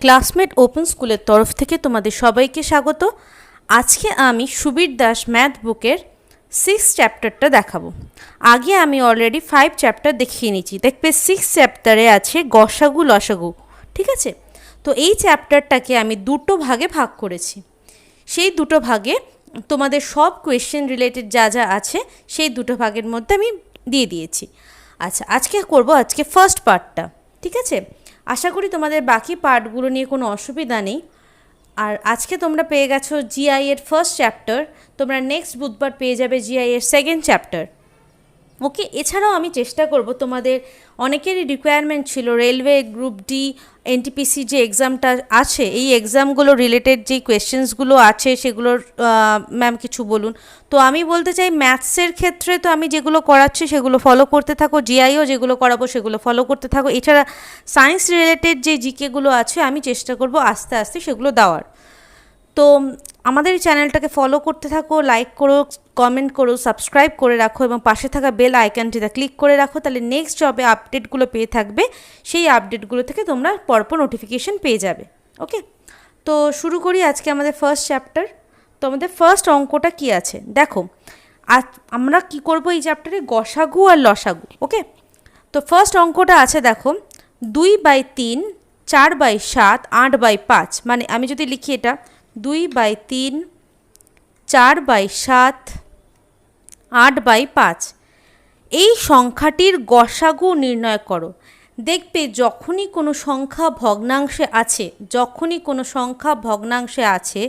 Classmate open স্কুলের তরফ থেকে তোমাদের সবাইকে স্বাগত। আজকে আমি সুবীর দাস ম্যাথ বুকের 6 চ্যাপ্টারটা দেখাবো। আগে আমি অলরেডি 5 চ্যাপ্টার দেখিয়ে নিয়েছি। দেখবে 6 চ্যাপ্টারে আছে গসাগু লসাগু, ঠিক আছে? তো এই চ্যাপ্টারটাকে আমি দুটো ভাগে ভাগ করেছি। সেই দুটো ভাগে তোমাদের সব কোয়েশ্চেন রিলেটেড যা যা আছে সেই দুটো ভাগের মধ্যে আমি দিয়ে দিয়েছি। আচ্ছা, আজকে করব ফার্স্ট পার্টটা, ঠিক আছে? আশা করি তোমাদের বাকি পার্টগুলো নিয়ে কোনো অসুবিধা নেই। আর আজকে তোমরা পেয়ে গেছো জিআই এর ফার্স্ট চ্যাপ্টার, তোমরা নেক্সট বুধবার পেয়ে যাবে জিআই এর সেকেন্ড চ্যাপ্টার। ওকে, এছাড়াও আমি চেষ্টা করব, তোমাদের অনেকেরই রিকোয়ারমেন্ট ছিল রেলওয়ে গ্রুপ ডি এনটিপিসি যে এক্সামটা আছে, এই এক্সামগুলো রিলেটেড যে কোয়েশ্চেন্সগুলো আছে সেগুলোর ম্যাম কিছু বলুন। তো আমি বলতে চাই ম্যাথসের ক্ষেত্রে তো আমি যেগুলো করাচ্ছি সেগুলো ফলো করতে থাকো, জিআইও যেগুলো করাবো সেগুলো ফলো করতে থাকো। এছাড়া সায়েন্স রিলেটেড যে জিকেগুলো আছে আমি চেষ্টা করব আস্তে আস্তে সেগুলো দেওয়ার। তো আমাদের এই চ্যানেলটাকে ফলো করতে থাকো, লাইক করো, কমেন্ট করো, সাবস্ক্রাইব করে রাখো এবং পাশে থাকা বেল আইকনটিতে ক্লিক করে রাখো, তাহলে নেক্সট জবে আপডেটগুলো পেয়ে থাকবে। সেই আপডেটগুলো থেকে তোমরা পরপর নোটিফিকেশন পেয়ে যাবে। ওকে, তো শুরু করি আজকে আমাদের ফার্স্ট চ্যাপ্টার। তো আমাদের ফার্স্ট অঙ্কটা কি আছে দেখো। আজ আমরা কি করব এই চ্যাপ্টারে, গসাগু আর লসাগু। ওকে, তো ফার্স্ট অঙ্কটা আছে দেখো, 2/3, 4/7, 8/5। মানে আমি যদি লিখি এটা 2/3, 4/7, 8/5, এই সংখ্যাটির গসাগু নির্ণয় করো। দেখবে যখনই কোনো সংখ্যা ভগ্নাংশে আছে,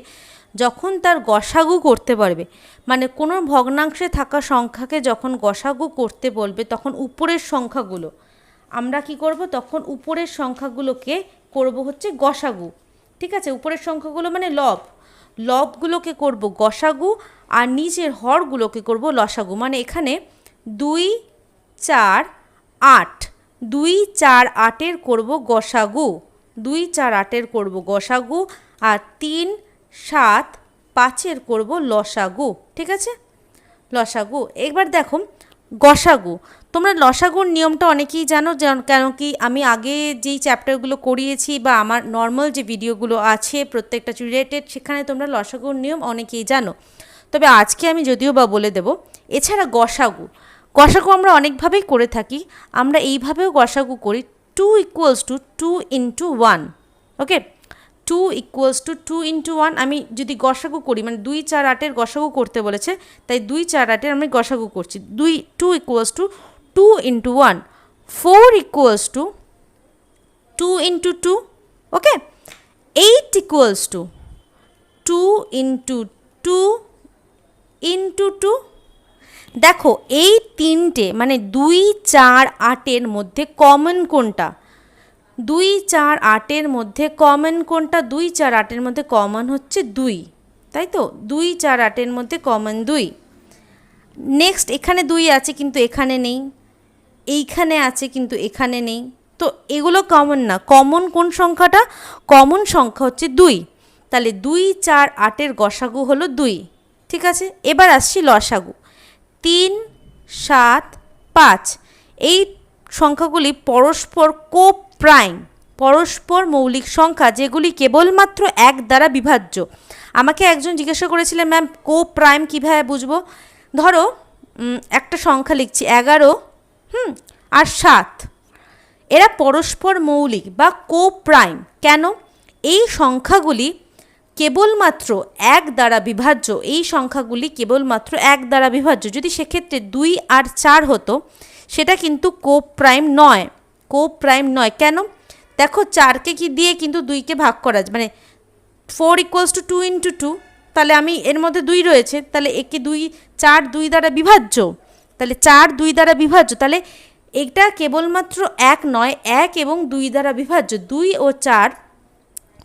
যখন তার গসাগু করতে পারবে, মানে কোনো ভগ্নাংশে থাকা সংখ্যাকে যখন গসাগু করতে বলবে, তখন উপরের সংখ্যাগুলো আমরা কি করব, তখন উপরের সংখ্যাগুলোকে করব হচ্ছে গসাগু, ঠিক আছে? উপরের সংখ্যাগুলো মানে লবগুলোকে করব গসাগু আর নিচের হরগুলোকে করব লসাগু। মানে এখানে 2, 4, 8, 2, 4, 8-এর করব গসাগু, 2, 4, 8-এর করব গসাগু, আর 3, 7, 5-এর করব লসাগু, ঠিক আছে? লসাগু। এবার দেখো গসাগু, তোমরা লসাগুর নিয়মটা অনেকেই জানো, কেন কি আমি আগে যেই চ্যাপ্টারগুলো করিয়েছি বা আমার নর্মাল যে ভিডিওগুলো আছে প্রত্যেকটা রিলেটেড, সেখানে তোমরা লসাগুর নিয়ম অনেকেই জানো। তবে আজকে আমি যদিও বা বলে দেব। এছাড়া গসাগু আমরা অনেকভাবেই করে থাকি। আমরা এইভাবেও গসাগু করি, 2 = 2 × 1। ওকে, 2 = 2 × 1। আমি যদি গসাগু করি, মানে 2, 4, 8-এর গসাগু করতে বলেছে, তাই 2, 4, 8-এর আমি গসাগু করছি। 2 = 2 × 1। 4 = 2 × 2। ওকে, 8 = 2 × 2 × 2। দেখো এই তিনটে মানে 2, 4, 8-এর মধ্যে কমন কোনটা? 2, 4, 8-এর মধ্যে কমন কোনটা? 2, 4, 8-এর মধ্যে কমন হচ্ছে 2, তাই তো? 2, 4, 8-এর মধ্যে কমন 2। নেক্সট এখানে 2 আছে কিন্তু এখানে নেই, এইখানে আছে কিন্তু এখানে নেই, তো এগুলো কমন না। কমন কোন সংখ্যাটা? কমন সংখ্যা হচ্ছে 2। তাহলে 2, 4, 8-এর গসাগু হলো 2, ঠিক আছে? এবার আসছি লসাগু। 3, 7, 5, এই সংখ্যাগুলি পরস্পর কোপ্রাইম, পরস্পর মৌলিক সংখ্যা, যেগুলি কেবলমাত্র 1 দ্বারা বিভাজ্য। আমাকে একজন জিজ্ঞাসা করেছিলেন, ম্যাম কোপ্রাইম কীভাবে বুঝবো? ধরো একটা সংখ্যা লিখছি 11 আর 7, এরা পরস্পর মৌলিক বা কোপ্রাইম। কেন? এই সংখ্যাগুলি কেবলমাত্র 1 দ্বারা বিভাজ্য, এই সংখ্যাগুলি কেবলমাত্র 1 দ্বারা বিভাজ্য। যদি সেক্ষেত্রে 2 আর 4 হতো, সেটা কিন্তু কোপ্রাইম নয়। কেন? দেখো 4কে কি দিয়ে কিন্তু 2কে ভাগ করা, মানে 4 = 2 × 2, তাহলে আমি এর মধ্যে 2 রয়েছে, তাহলে একে 2, 4, 2 দ্বারা বিভাজ্য, তাহলে 4, 2 দ্বারা বিভাজ্য, তাহলে এটা কেবলমাত্র 1 নয়, 1 এবং 2 দ্বারা বিভাজ্য। 2 ও 4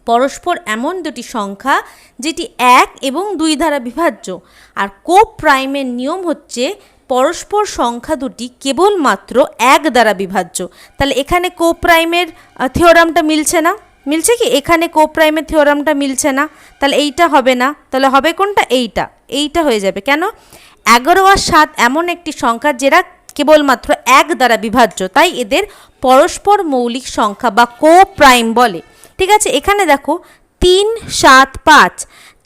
পরস্পর এমন দুটি সংখ্যা যেটি 1 এবং 2 দ্বারা বিভাজ্য। আর কোপ্রাইমের নিয়ম হচ্ছে পরস্পর সংখ্যা দুটি কেবলমাত্র 1 দ্বারা বিভাজ্য। তাহলে এখানে কোপ্রাইমের থিওরামটা মিলছে না, মিলছে কি? এখানে কোপ্রাইমের থিওরামটা মিলছে না, তাহলে এইটা হবে না। তাহলে হবে কোনটা? এইটা হয়ে যাবে। কেন? 11 আর 7 এমন একটি সংখ্যা যেটা কেবলমাত্র 1 দ্বারা বিভাজ্য, তাই এদের পরস্পর মৌলিক সংখ্যা বা কোপ্রাইম বলে। ঠিক আছে, এখানে দেখো 3, 7, 5,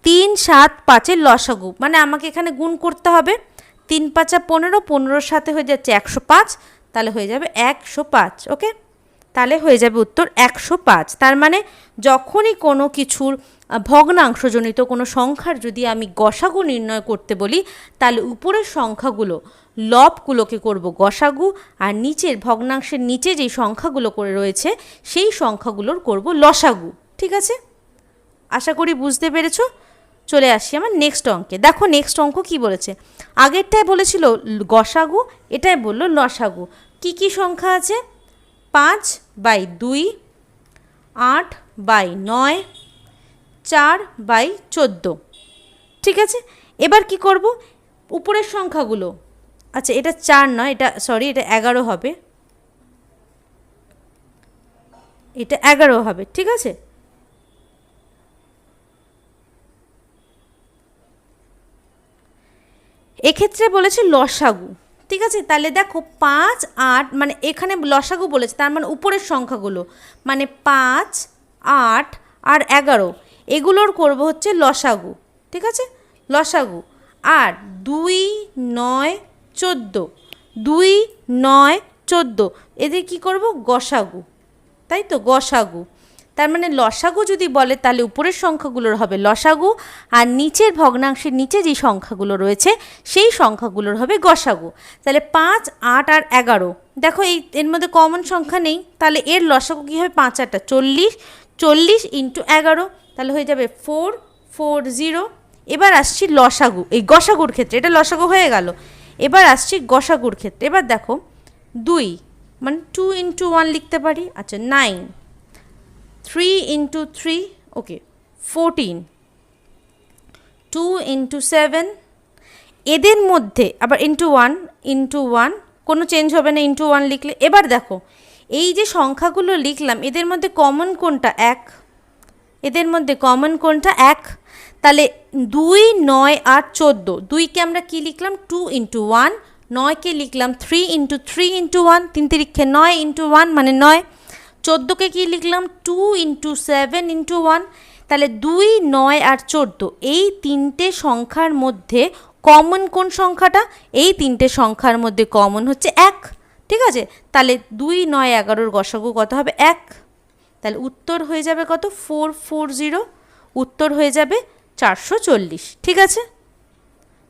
3, 7, 5-এর লসাগু, মানে আমাকে এখানে গুণ করতে হবে। 3 × 5 = 15, 15-র সাথে হয়ে যাচ্ছে 105, তাহলে হয়ে যাবে 105। ওকে, তাহলে হয়ে যাবে উত্তর 105। তার মানে যখনই কোনো কিছুর ভগ্নাংশজনিত কোনো সংখ্যার যদি আমি গসাগু নির্ণয় করতে বলি, তাহলে উপরের সংখ্যাগুলো লবগুলোকে করব গসাগু, আর নিচের ভগ্নাংশের নিচে যেই সংখ্যাগুলো করে রয়েছে সেই সংখ্যাগুলোর করব লসাগু। ঠিক আছে, আশা করি বুঝতে পেরেছো। চলে আসি আমার নেক্সট অঙ্কে। দেখো নেক্সট অঙ্ক কি বলেছে, আগেরটায় বলেছিল গসাগু, এটাই বললো লসাগু। কি কি সংখ্যা আছে? 5/2, 8/9, 4/14। ঠিক আছে, এবার কি করব, উপরের সংখ্যাগুলো, আচ্ছা এটা 4 নয়, এটা সরি, এটা 11 হবে, এটা 11 হবে। ঠিক আছে, এক্ষেত্রে বলেছে লসাগু। ঠিক আছে, তাহলে দেখো 5, 8, মানে এখানে লসাগু বলেছে, তার মানে উপরের সংখ্যাগুলো, মানে 5, 8 আর 11, এগুলোর করব হচ্ছে লসাগু। ঠিক আছে, লসাগু। আর 2, 9, 14, 2, 9, 14, এদের কি করব, গসাগু। তাই তো, গসাগু। তার মানে লসাগু যদি বলে তাহলে উপরের সংখ্যাগুলোর হবে লসাগু, আর নিচের ভগ্নাংশের নিচে যে সংখ্যাগুলো রয়েছে সেই সংখ্যাগুলোর হবে গসাগু। তাহলে 5, 8 আর 11, দেখো এর মধ্যে কমন সংখ্যা নেই, তাহলে এর লসাগু কী হবে, 5 × 8 = 40, 40 × 11, তাহলে হয়ে যাবে 440। এবার আসছি লসাগু, এই গসাগুর ক্ষেত্রে, এটা লসাগু হয়ে গেল। এবার আসছি গসাগুর ক্ষেত্রে। এবার দেখো 2, মানে 2 × 1 লিখতে পারি, আচ্ছা 9, 3 × 3, ওকে 14, 2 × 7, এদের মধ্যে আবার ×1 কোনো চেঞ্জ হবে না, ×1 লিখলে। এবার দেখো এই যে সংখ্যাগুলো লিখলাম এদের মধ্যে কমন কোনটা, 1, এদের মধ্যে কমন কোনটা, 1, তাহলে 2, 9 আর 14, 2কে আমরা কি লিখলাম, 2 × 1, 9কে লিখলাম 3 × 3 × 1, 3 × 9 × 1 মানে 9, 14কে কি লিখলাম, 2 × 7 × 1, তাহলে 2, 9 আর 14, এই তিনটে সংখ্যার মধ্যে কমন কোন সংখ্যাটা, এই তিনটে সংখ্যার মধ্যে কমন হচ্ছে 1। ঠিক আছে, তাহলে 2, 9, 11-র গসাগু কত হবে, 1। তাহলে উত্তর হয়ে যাবে কত, 440, উত্তর হয়ে যাবে 440। ঠিক আছে,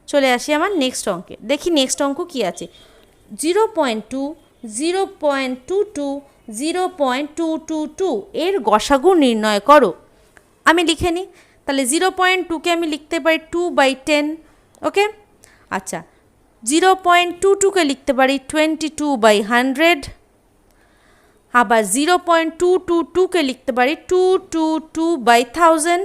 চলে আসি আমার নেক্সট অঙ্কে। দেখি নেক্সট অঙ্ক কি আছে। 0.2, 0.22, 0.222 এর গসাগু নির্ণয় করো। আমি লিখে নিই, তাহলে 0.2কে আমি লিখতে পারি 2/10। ওকে, আচ্ছা 0.22কে লিখতে পারি 22/100, আবার 0.222কে লিখতে পারি 222/1000।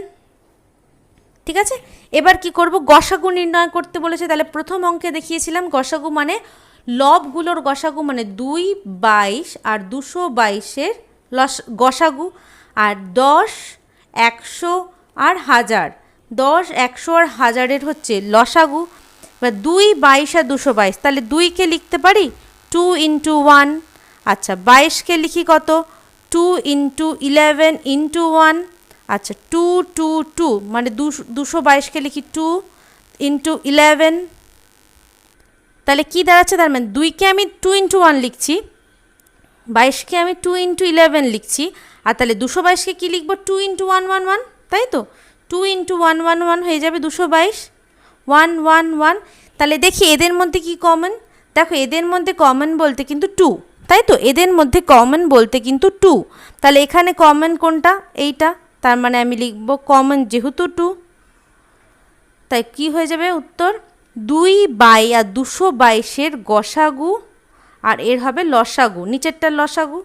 ঠিক আছে, এবার কি করব, গসাগু নির্ণয় করতে বলেছে। তাহলে প্রথম অঙ্কে দেখিয়েছিলাম গসাগু মানে লবগুলোর গসাগু, মানে 2, 22 আর 222-এর গসাগু, আর 10, 100 আর 1000, 10, 100 আর 1000-এর হচ্ছে লসাগু। এবার 2, 22 আর 222, তাহলে 2কে লিখতে পারি 2 × 1, আচ্ছা 22কে লিখি কত, 2 × 11 × 1, আচ্ছা 2, 2, 2, মানে 222কে লিখি 2 × 11, তাহলে কি দাঁড়াচ্ছে, তার মানে 2কে আমি 2 × 1 লিখছি, 22কে আমি 2 × 11 লিখছি, আর তাহলে 222কে কী লিখবো, 2 × 1, 1, 1, তাই তো, 2 × 1, 1, 1 হয়ে যাবে 222, 1, 1, 1। তাহলে দেখি এদের মধ্যে কি কমন, দেখো এদের মধ্যে কমন বলতে কিন্তু 2, তাই তো, এদের মধ্যে কমন বলতে কিন্তু 2, তাহলে এখানে কমন কোনটা, এইটা, তার মানে আমি লিখব কমন যেহেতু 2, তাই কি হয়ে যাবে উত্তর, 2 আর 222-এর গসাগু, আর এর হবে লসাগু, নিচেরটার লসাগু।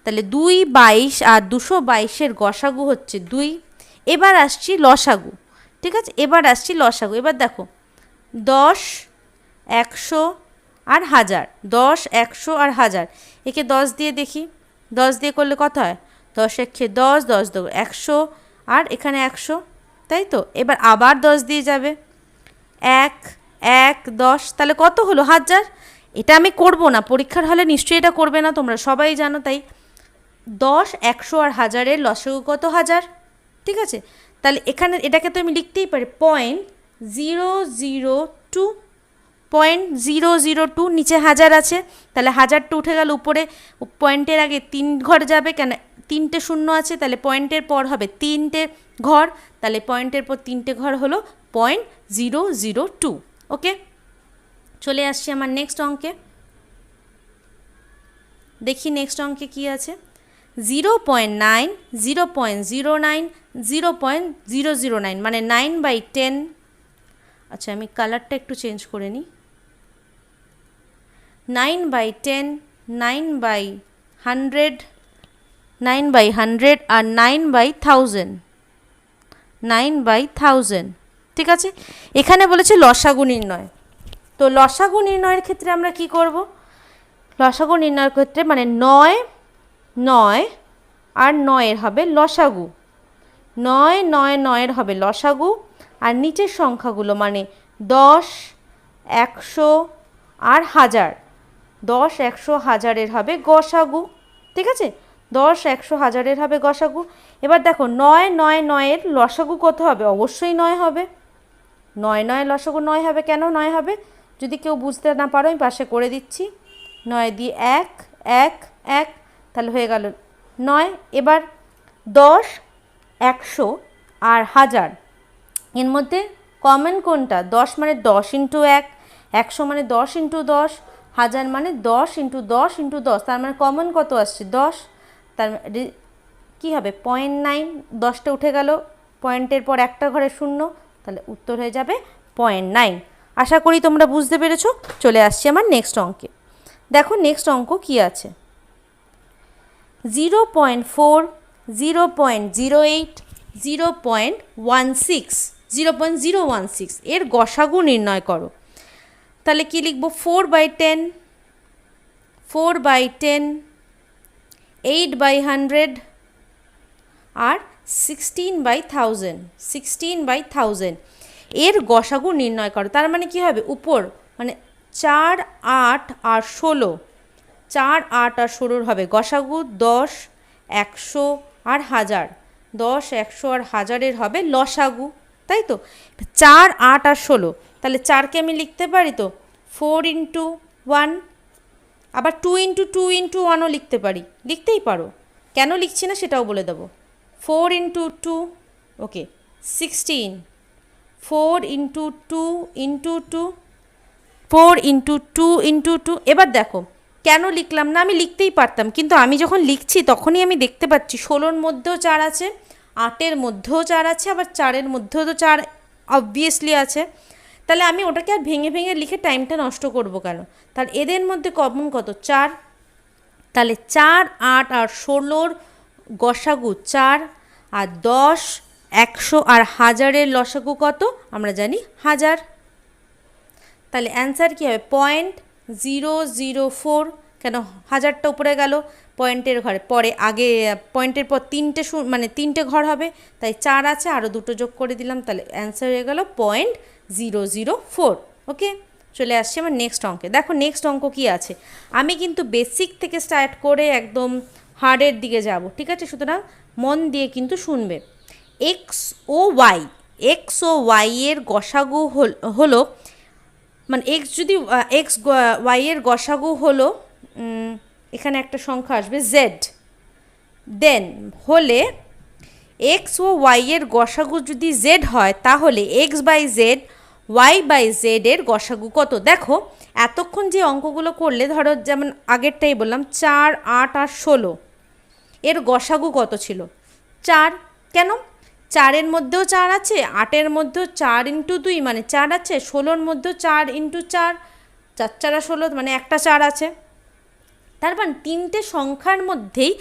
তাহলে 2, 22 আর 222-এর গসাগু হচ্ছে 2। এবার আসছি লসাগু। ঠিক আছে, এবার আসছি লসাগু। এবার দেখো 10, 100 আর 1000, 10, 100 আর 1000, একে 10 দিয়ে দেখি, 10 দিয়ে করলে কত হয়, 10 × 10, 10 × 100, আর এখানে 100, তাই তো। এবার আবার 10 দিয়ে যাবে, 1, 1, 10, তাহলে কত হলো, 1000। এটা আমি করব না, পরীক্ষার হলে নিশ্চয়ই এটা করবে না, তোমরা সবাই জানো, তাই 10, 100 আর 1000-এর লসাগু কত? 1000। ঠিক আছে, তাহলে এখানে এটাকে তো আমি লিখতেই পারি 0.002, 0.002, নিচে 1000 আছে, তাহলে 1000টা উঠে গেল উপরে, পয়েন্টের আগে 3 ঘর যাবে, কেন 3টে শূন্য আছে, তাহলে পয়েন্টের পর হবে 3টে ঘর, তাহলে পয়েন্টের পর 3টে ঘর হলো 0.002। ওকে, চলে আসছি আমার নেক্সট অঙ্কে। দেখি নেক্সট অঙ্কে কি আছে। 0.9, 0.09, 0.009, মানে 9/10। আচ্ছা, আমি কালারটা একটু চেঞ্জ করে নিই। 9/10, 9/100, 9/100 আর 9/1000, 9/1000। ঠিক আছে, এখানে বলেছে লসাগু নির্ণয়। তো লসাগু নির্ণয়ের ক্ষেত্রে আমরা কি করব? লসাগু নির্ণয়ের ক্ষেত্রে মানে 9, 9 আর 9-এর হবে লসাগু, 9, 9, 9-এর হবে লসাগু, আর নিচের সংখ্যাগুলো মানে 10, 100 আর 1000, 10, 100, 1000-এর হবে গসাগু। ঠিক আছে, 10, 100, 1000-এর হবে গসাগু। এবার দেখো 9, 9, 9-এর লসাগু কত হবে? অবশ্যই 9 হবে। 9, 9 লসাগু 9 হবে। কেন 9 হবে? যদি কেউ বুঝতে না পারো আমি পাশে করে দিচ্ছি। 9 দিয়ে 1, 1, 1, তাহলে হয়ে গেল 9। এবার 10, 100 আর 1000, এর মধ্যে কমন কোনটা? 10 মানে 10 ইন্টু 1, 100 মানে 10 ইন্টু 10, 1000 মানে 10 ইন্টু 10 ইন্টু 10, তার মানে কমন কত আসছে? 10। তার কী হবে? 0.9, 10টা উঠে গেল, পয়েন্টের পর একটা ঘরে শূন্য, তাহলে উত্তর হয়ে যাবে 0.9। আশা করি তোমরা বুঝতে পেরেছো। চলে আসছি আমার নেক্সট অঙ্কে। দেখো নেক্সট অঙ্ক কি আছে। 0.4, 0.08, 0.16, 0.016 এর গসাগু নির্ণয় করো। তাহলে কি লিখব? 4/10, 4/10, 8/100 আর 16/1000, 16/1000 এর গসাগু নির্ণয় করো। তার মানে কি হবে? উপর মানে 4, 8 আর 16, 4, 8 আর 16-র হবে গসাগু, 10, 100 আর 1000, 10, 100 আর 1000-এর হবে লসাগু। তাই তো, 4, 8 আর 16, তাহলে 4কে আমি লিখতে পারি তো 4 ইন্টু 1, আবার 2 ইন্টু 2 ইন্টু 1ও লিখতে পারি, লিখতেই পারো। কেন লিখছি না সেটাও বলে দেবো। 4 ইন্টু 2, ওকে 16, 4 ইন্টু 2 ইন্টু 2, 4 ইন্টু 2 ইন্টু 2। এবার দেখো কেন লিখলাম না? আমি লিখতেই পারতাম, কিন্তু আমি যখন লিখছি তখনই আমি দেখতে পাচ্ছি 16-র মধ্যেও 4 আছে, 8-এর মধ্যেও 4 আছে, আবার 4-এর মধ্যেও তো 4 অবভিয়াসলি আছে। তাহলে আমি ওটাকে আর ভেঙে ভেঙে লিখে টাইমটা নষ্ট করব কেন? তাহলে এদের মধ্যে কমন কত? 4। তাহলে 4, 8 আর 16-র গসাগু 4, আর 10, 100 আর 1000-এর লসাগু কত? আমরা জানি 1000। তাহলে অ্যান্সার কী হবে? 0.004। কেন? 1000টা উপরে গেল, পয়েন্টের ঘরে পরে আগে পয়েন্টের পর 3টে মানে 3টে ঘর হবে, তাই 4 আছে, আরও 2টো যোগ করে দিলাম, তাহলে অ্যান্সার হয়ে গেল 0.004। ওকে, চলে আসছে আমার নেক্সট অঙ্কে। দেখো নেক্সট অঙ্ক কি আছে। আমি কিন্তু বেসিক থেকে স্টার্ট করে একদম হার্ডের দিকে যাব, ঠিক আছে? সুতরাং মন দিয়ে কিন্তু শুনবে। এক্স ও ওয়াই এর গসাগু হলো, মানে এক্স যদি এক্স ওয়াই এর গসাগু হলো, এখানে একটা সংখ্যা আসবে জেড, দেন হলে এক্স ও ওয়াই এর গসাগু যদি জেড হয়, তাহলে X by Z, Y by Z এর গসাগু কত? দেখো এতক্ষণ যে অঙ্কগুলো করলে, ধরো যেমন আগেরটাই বললাম 4, 8 আর 16 এর গসাগু কত ছিল? 4। কেন? 4-এর মধ্যেও 4 আছে, 8-এর মধ্যেও 4 ইন্টু 2 মানে 4 আছে, 16-র মধ্যেও 4 ইন্টু 4, 4 4 16 মানে একটা 4 আছে। তার মানে 3টে সংখ্যার মধ্যেই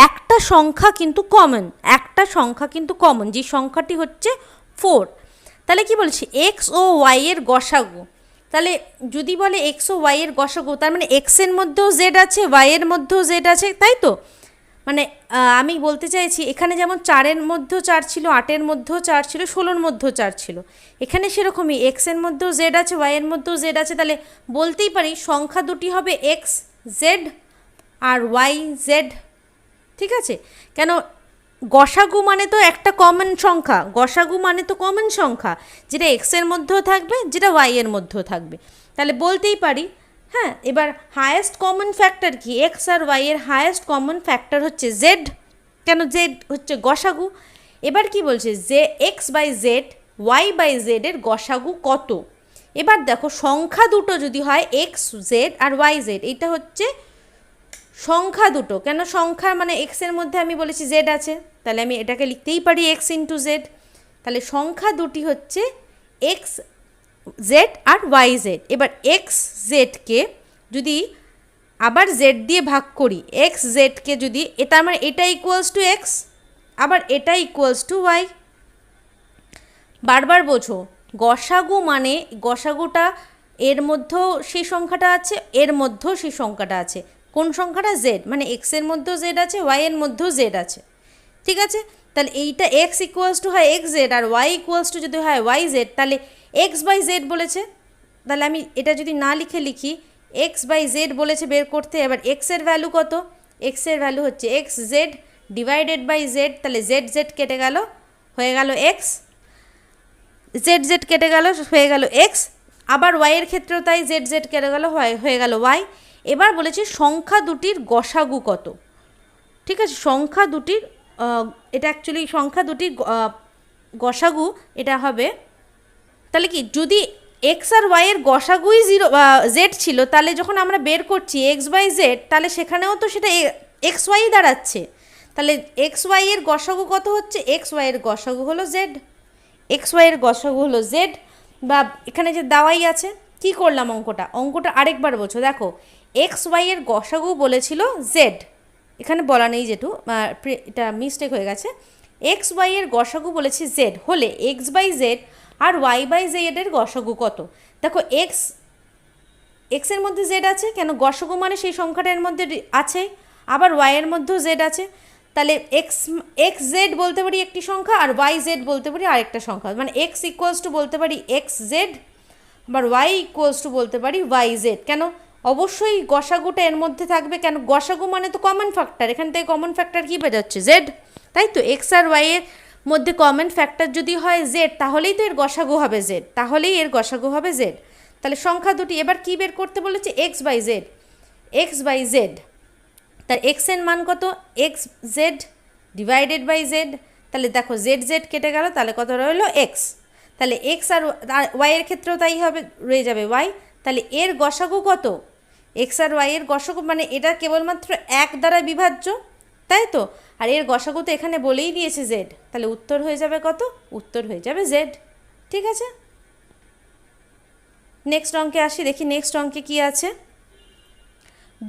একটা সংখ্যা কিন্তু কমন, একটা সংখ্যা কিন্তু কমন, যে সংখ্যাটি হচ্ছে 4। তাহলে কি বলছি? এক্স ও ওয়াই এর গসাগু। তাহলে যদি বলে এক্স ও ওয়াই এর গসাগু, তার মানে এক্সের মধ্যেও জেড আছে, ওয়াইয়ের মধ্যেও জেড আছে, তাই তো? মানে আমি বলতে চাইছি এখানে যেমন 4-এর মধ্যেও 4 ছিল, 8-এর মধ্যেও 4 ছিল, 16-র মধ্যেও 4 ছিল, এখানে সেরকমই এক্সের মধ্যেও জেড আছে, ওয়াইয়ের মধ্যেও জেড আছে। তাহলে বলতেই পারি সংখ্যা দুটি হবে এক্স জেড আর ওয়াই জেড। ঠিক আছে, কেন গসাগু মানে তো একটা কমন সংখ্যা, গসাগু মানে তো কমন সংখ্যা, যেটা এক্সের মধ্যেও থাকবে, যেটা ওয়াইয়ের মধ্যেও থাকবে, তাহলে বলতেই পারি। হ্যাঁ, এবার হায়েস্ট কমন ফ্যাক্টর কি, এক্স আর ওয়াইয়ের হায়েস্ট কমন ফ্যাক্টর হচ্ছে জেড, কেন জেড হচ্ছে গসাগু। এবার কি বলছে, যে X by Z, Y by জেডের গসাগু কত। এবার দেখো সংখ্যা দুটো যদি হয় এক্স জেড আর ওয়াই জেড, এটা হচ্ছে সংখ্যা দুটো, কেন সংখ্যা মানে এক্সের মধ্যে আমি বলেছি জেড আছে, তাহলে আমি এটাকে লিখতেই পারি এক্স ইন্টু জেড। তাহলে সংখ্যা দুটি হচ্ছে এক্স জেড আর ওয়াই জেড। এবার এক্স জেডকে যদি আবার জেড দিয়ে ভাগ করি, এক্স জেডকে যদি, এটা মানে এটা ইকুয়ালস টু এক্স, আবার এটা ইকুয়ালস টু ওয়াই। বারবার বোঝো, গসাগু মানে গসাগুটা এর মধ্যেও সেই সংখ্যাটা আছে, এর মধ্যেও সেই সংখ্যাটা আছে। কোন সংখ্যাটা, জেড, মানে এক্সের মধ্যেও জেড আছে, ওয়াইয়ের মধ্যেও জেড আছে। ঠিক আছে, তাহলে এইটা এক্স ইকুয়ালস টু হয় এক্স জেড, আর ওয়াই ইকুয়ালস টু যদি হয় ওয়াই জেড, তাহলে এক্স বাই জেড বলেছে। তাহলে আমি এটা যদি না লিখে লিখি, এক্স বাই জেড বলেছে বের করতে। এবার এক্সের ভ্যালু কত, এক্সের ভ্যালু হচ্ছে X Z divided by Z, তাহলে জেড জেড কেটে গেল, হয়ে গেল এক্স, জেড জেড কেটে গেল, হয়ে গেল এক্স। আবার ওয়াইয়ের ক্ষেত্রেও তাই, জেড জেড কেটে গেল, হয়ে গেল ওয়াই। এবার বলেছি সংখ্যা দুটির গসাগু কত। ঠিক আছে, সংখ্যা দুটির, এটা অ্যাকচুয়ালি সংখ্যা দুটির গসাগু এটা হবে, তাহলে কি, যদি এক্স আর ওয়াইয়ের গসাগুই জেড ছিল, তাহলে যখন আমরা বের করছি এক্স বাই জেড, তাহলে সেখানেও তো সেটা এক্স ওয়াই দাঁড়াচ্ছে। তাহলে এক্স ওয়াইয়ের গসাগু কত হচ্ছে, এক্স ওয়াইয়ের গসাগু হলো জেড, এক্স ওয়াইয়ের গসাগু হলো জেড। বা এখানে যে দেওয়াই আছে, কি করলাম অঙ্কটা আরেকবার বোঝো। দেখো, এক্স ওয়াইয়ের গসাগু বলেছিল জেড, এখানে বলা নেই যেটু, এটা মিস্টেক হয়ে গেছে। এক্স ওয়াইয়ের গসাগু বলেছি জেড, হলে এক্স বাই জেড আর ওয়াই বাই জেডের গসাগু কত। দেখো এক্সের মধ্যে জেড আছে, কেন গসাগু মানে সেই সংখ্যাটার মধ্যে আছে, আবার ওয়াইয়ের মধ্যেও জেড আছে, তাহলে এক্স জেড বলতে পারি একটি সংখ্যা, আর ওয়াই জেড বলতে পারি আরেকটা সংখ্যা, মানে এক্স ইকুয়ালস টু বলতে পারি এক্স জেড, আবার ওয়াই ইকুয়ালস টু বলতে পারি ওয়াই জেড। কেন, অবশ্যই গসাগুটা এর মধ্যে থাকবে, কেন গসাগু মানে তো কমন ফ্যাক্টর, এখান থেকে কমন ফ্যাক্টর কী বেরোচ্ছে, জেড, তাই তো। এক্স আর ওয়াইয়ের মধ্যে কমন ফ্যাক্টর যদি হয় জেড, তাহলেই তো এর গসাগু হবে জেড, তাহলেই এর গসাগু হবে জেড। তাহলে সংখ্যা দুটি এবার কী বের করতে বলেছে, X by Z, X by Z, তার এক্সের মান কত, X Z divided by Z, তাহলে দেখো জেড জেড কেটে গেল, তাহলে কত রইলো এক্স, তাহলে এক্স আর ওয়াইয়ের ক্ষেত্রেও তাই হবে, রয়ে যাবে ওয়াই, তাহলে এর গসাগু কত, এক্স আর ওয়াইয়ের গসাগু মানে এটা কেবলমাত্র এক দ্বারা বিভাজ্য, তাই তো, আর এর গসাগু তো এখানে বলেই দিয়েছে জেড, তাহলে উত্তর হয়ে যাবে কত, উত্তর হয়ে যাবে জেড। ঠিক আছে, নেক্সট অঙ্কে আসি, দেখি নেক্সট অঙ্কে কি আছে।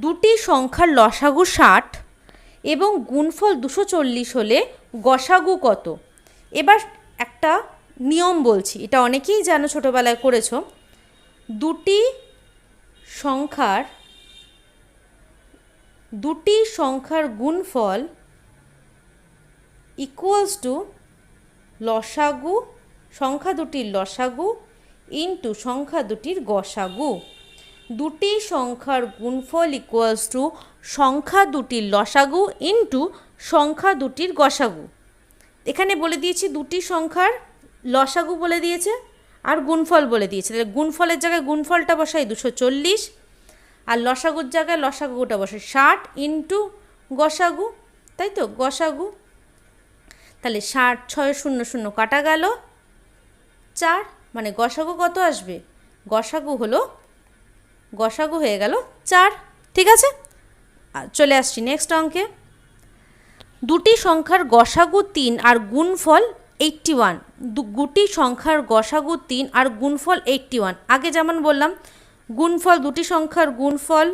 দুটি সংখ্যার লসাগু 60 এবং গুণফল 240 হলে গসাগু কত। এবার একটা নিয়ম বলছি, এটা অনেকেই জানো, ছোটোবেলায় করেছো। দুটি সংখ্যার গুণফল ইকুয়ালস টু লসাগু, সংখ্যা দুটির লসাগু ইন্টু সংখ্যা দুটির গসাগু। দুটি সংখ্যার গুণফল ইকুয়ালস টু সংখ্যা দুটির লসাগু ইন্টু সংখ্যা দুটির গসাগু। এখানে বলে দিয়েছি দুটি সংখ্যার লসাগু বলে দিয়েছে আর গুণফল বলে দিয়েছে, তাহলে গুণফলের জায়গায় গুণফলটা বসাই 240, আর লসাগুর জায়গায় লসাগুটা বসাই 60 ইন্টু গসাগু, তাই তো, গসাগু। তাহলে 60 6 0 0 কাটা গেল 4, মানে গসাগু কত আসবে, গসাগু হয়ে গেল 4। ঠিক আছে, চলে আসছি নেক্সট অঙ্কে। দুটি সংখ্যার গসাগু 3 আর গুণফল 81, দুটি সংখ্যার গসাগু 3 আর গুণফল 81। আগে যেমন বললাম, গুণফল, দুটি সংখ্যার গুণফল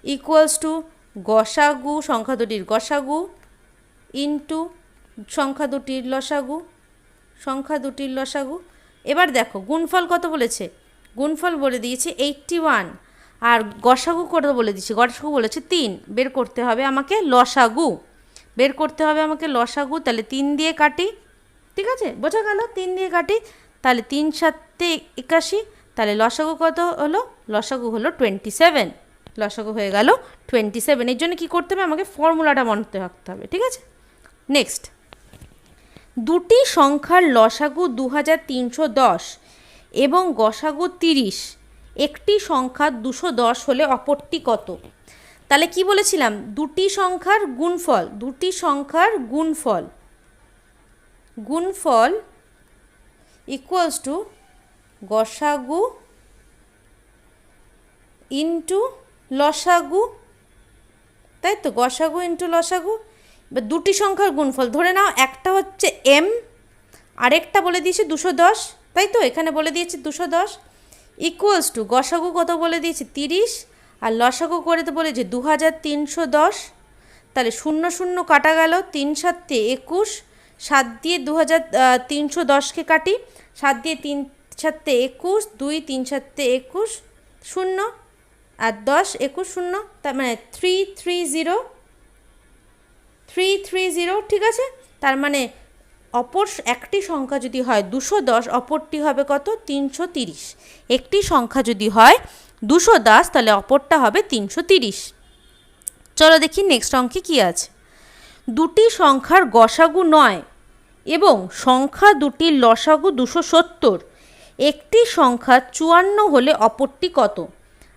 ইকুয়ালস টু গসাগু, সংখ্যা দুটির গসাগু ইন্টু সংখ্যা দুটির লসাগু। এবার দেখো গুণফল কত বলেছে, গুণফল বলে দিয়েছে 81, আর গসাগু কত বলে দিয়েছে, গসাগু বলেছে 3। বের করতে হবে আমাকে লসাগু, তাহলে 3 দিয়ে কাটি, ঠিক আছে, বোঝা গেল, 3 দিয়ে কাটি, তাহলে 3 7 81, তাহলে লসাগু কত হলো, লসাগু হলো 27। লসাগু হয়ে গেল 27। এর জন্য কী করতে হবে, আমাকে ফর্মুলাটা মনে রাখতে হবে, ঠিক আছে। নেক্সট, দুটি সংখ্যার লসাগু 2310 এবং গসাগু 30, একটি সংখ্যা 210 হলে অপরটি কত? তাহলে কি বলেছিলাম, দুটি সংখ্যার গুণফল ইকুয়ালস টু গসাগু ইন্টু লসাগু, তাই তো, গসাগু ইন্টু লসাগু। এবার দুটি সংখ্যার গুণফল ধরে নাও, একটা হচ্ছে m, আরেকটা বলে দিয়েছে 210, তাই তো, এখানে বলে দিয়েছে 210, ইকুয়ালস টু গসাগু কত বলে দিয়েছে 30, আর লসাগু করে তো বলেছে 2310। তাহলে 0 0 কাটা গেল, 3 7 21, 7 দিয়ে 2310কে কাটি, 7 দিয়ে 3 7 21, 2 3 7 21, 0 আর 10 21 0, তার মানে 330, ঠিক আছে। তার মানে অপর একটি সংখ্যা যদি হয় 210, অপরটি হবে কত 330। একটি সংখ্যা যদি হয় 210, তাহলে অপরটা হবে 330। চলো দেখি নেক্সট অঙ্কে কী আছে। দুটি সংখ্যার গসাগু 9 এবং সংখ্যা দুটির লসাগু 270, একটি সংখ্যা 54 হলে অপরটি কত?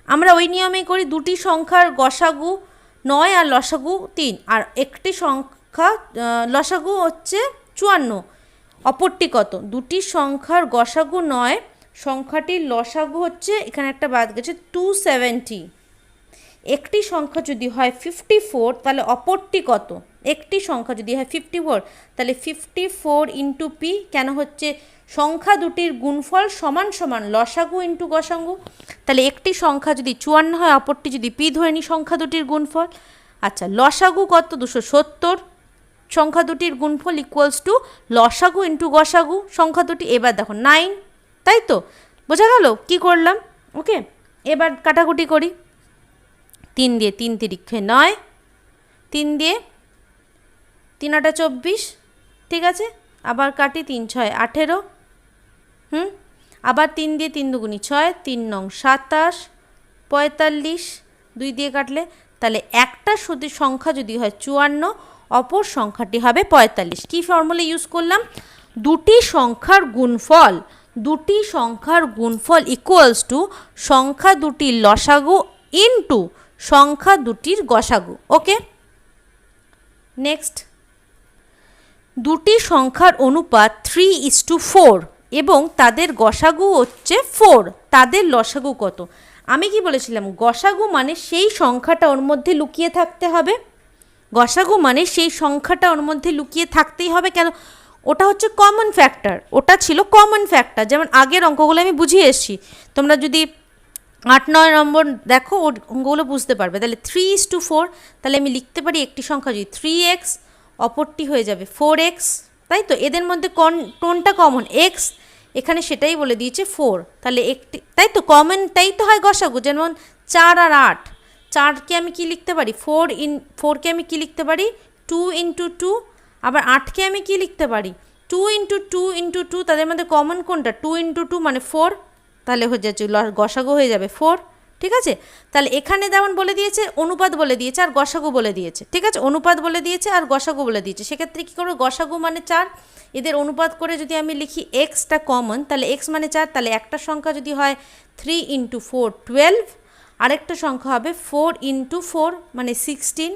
আমরা ওই নিয়মেই করি, দুটি সংখ্যার গসাগু 9 আর লসাগু 3, আর একটি সংখ্যা লসাগু হচ্ছে 54, অপরটি কত? দুটি সংখ্যার গসাগু 9, সংখ্যাটির লসাগু হচ্ছে, এখানে একটা বাদ গেছে 270, একটি সংখ্যা যদি হয় 54, তাহলে অপরটি কত? একটি সংখ্যা যদি হয় 54, তাহলে 54 ইন্টু পি, কেন হচ্ছে সংখ্যা দুটির গুণফল সমান সমান লসাগু ইন্টু গসাগু। তাহলে একটি সংখ্যা যদি 54 হয়, অপরটি যদি পি ধরে নিই সংখ্যা দুটির গুণফল। আচ্ছা, লসাগু কত 270, সংখ্যা দুটির গুণফল ইকুয়ালস টু লসাগু ইন্টু গসাগু সংখ্যা দুটি। এবার দেখো 9, তাই তো, বোঝা গেল কি করলাম? ওকে, এবার কাটাকুটি করি। 3 দিয়ে 3 তিরিক্ষে 9, 3 দিয়ে 3 8 24, ঠিক আছে। আবার কাটি, 3 6 18, আবার 3 দিয়ে 3 দুগুনি 6, 3 9 27, 45, 2 দিয়ে কাটলে, তাহলে একটা সংখ্যা যদি হয় 54, অপর সংখ্যাটি হবে 45। কী ফর্মুলা ইউজ করলাম? দুটি সংখ্যার গুণফল ইকুয়ালস টু সংখ্যা দুটির লসাগু ইন্টু সংখ্যা দুটির গসাগু। ওকে, নেক্সট, দুটি সংখ্যার অনুপাত 3:4 এবং তাদের গসাগু হচ্ছে 4, তাদের লসাগু কত? আমি কি বলেছিলাম, গসাগু মানে সেই সংখ্যাটা ওর মধ্যে লুকিয়ে থাকতে হবে, গসাগু মানে সেই সংখ্যাটা ওর মধ্যে লুকিয়ে থাকতেই হবে। কেন? ওটা হচ্ছে কমন ফ্যাক্টর, ওটা ছিল কমন ফ্যাক্টর, যেমন আগের অঙ্কগুলো আমি বুঝিয়ে এসেছি, তোমরা যদি 8 9 নম্বর দেখো ওর অঙ্কগুলো বুঝতে পারবে। তাহলে 3:4, তাহলে আমি লিখতে পারি একটি সংখ্যা যদি 3x, অপরটি হয়ে যাবে 4x, তাই তো। এদের মধ্যে কোনটা কমন? x, এখানে সেটাই বলে দিয়েছে 4, তাহলে একটি, তাই তো, কমনটাই তো হয় গসাগু। যেমন 4 আর 8, 4কে আমি কি লিখতে পারি 4কে আমি কি লিখতে পারি 2 ইন্টু 2, আবার 8কে আমি কি লিখতে পারি 2 ইন্টু 2 ইন্টু 2, তাদের মধ্যে কমন কোনটা? 2 ইন্টু 2 মানে 4, তাহলে হয়ে যাচ্ছে গসাগু হয়ে যাবে 4, ঠিক আছে। তাহলে এখানে যেমন বলে দিয়েছে অনুপাত বলে দিয়েছে আর গসাগু বলে দিয়েছে, ঠিক আছে, অনুপাত বলে দিয়েছে আর গসাগু বলে দিয়েছে। সেক্ষেত্রে কী করবো, গসাগু মানে 4, এদের অনুপাত করে যদি আমি লিখি এক্সটা কমন, তাহলে এক্স মানে 4, তাহলে একটা সংখ্যা যদি হয় 3 ইন্টু 4 12, আরেকটা সংখ্যা হবে 4 ইন্টু 4 মানে 16,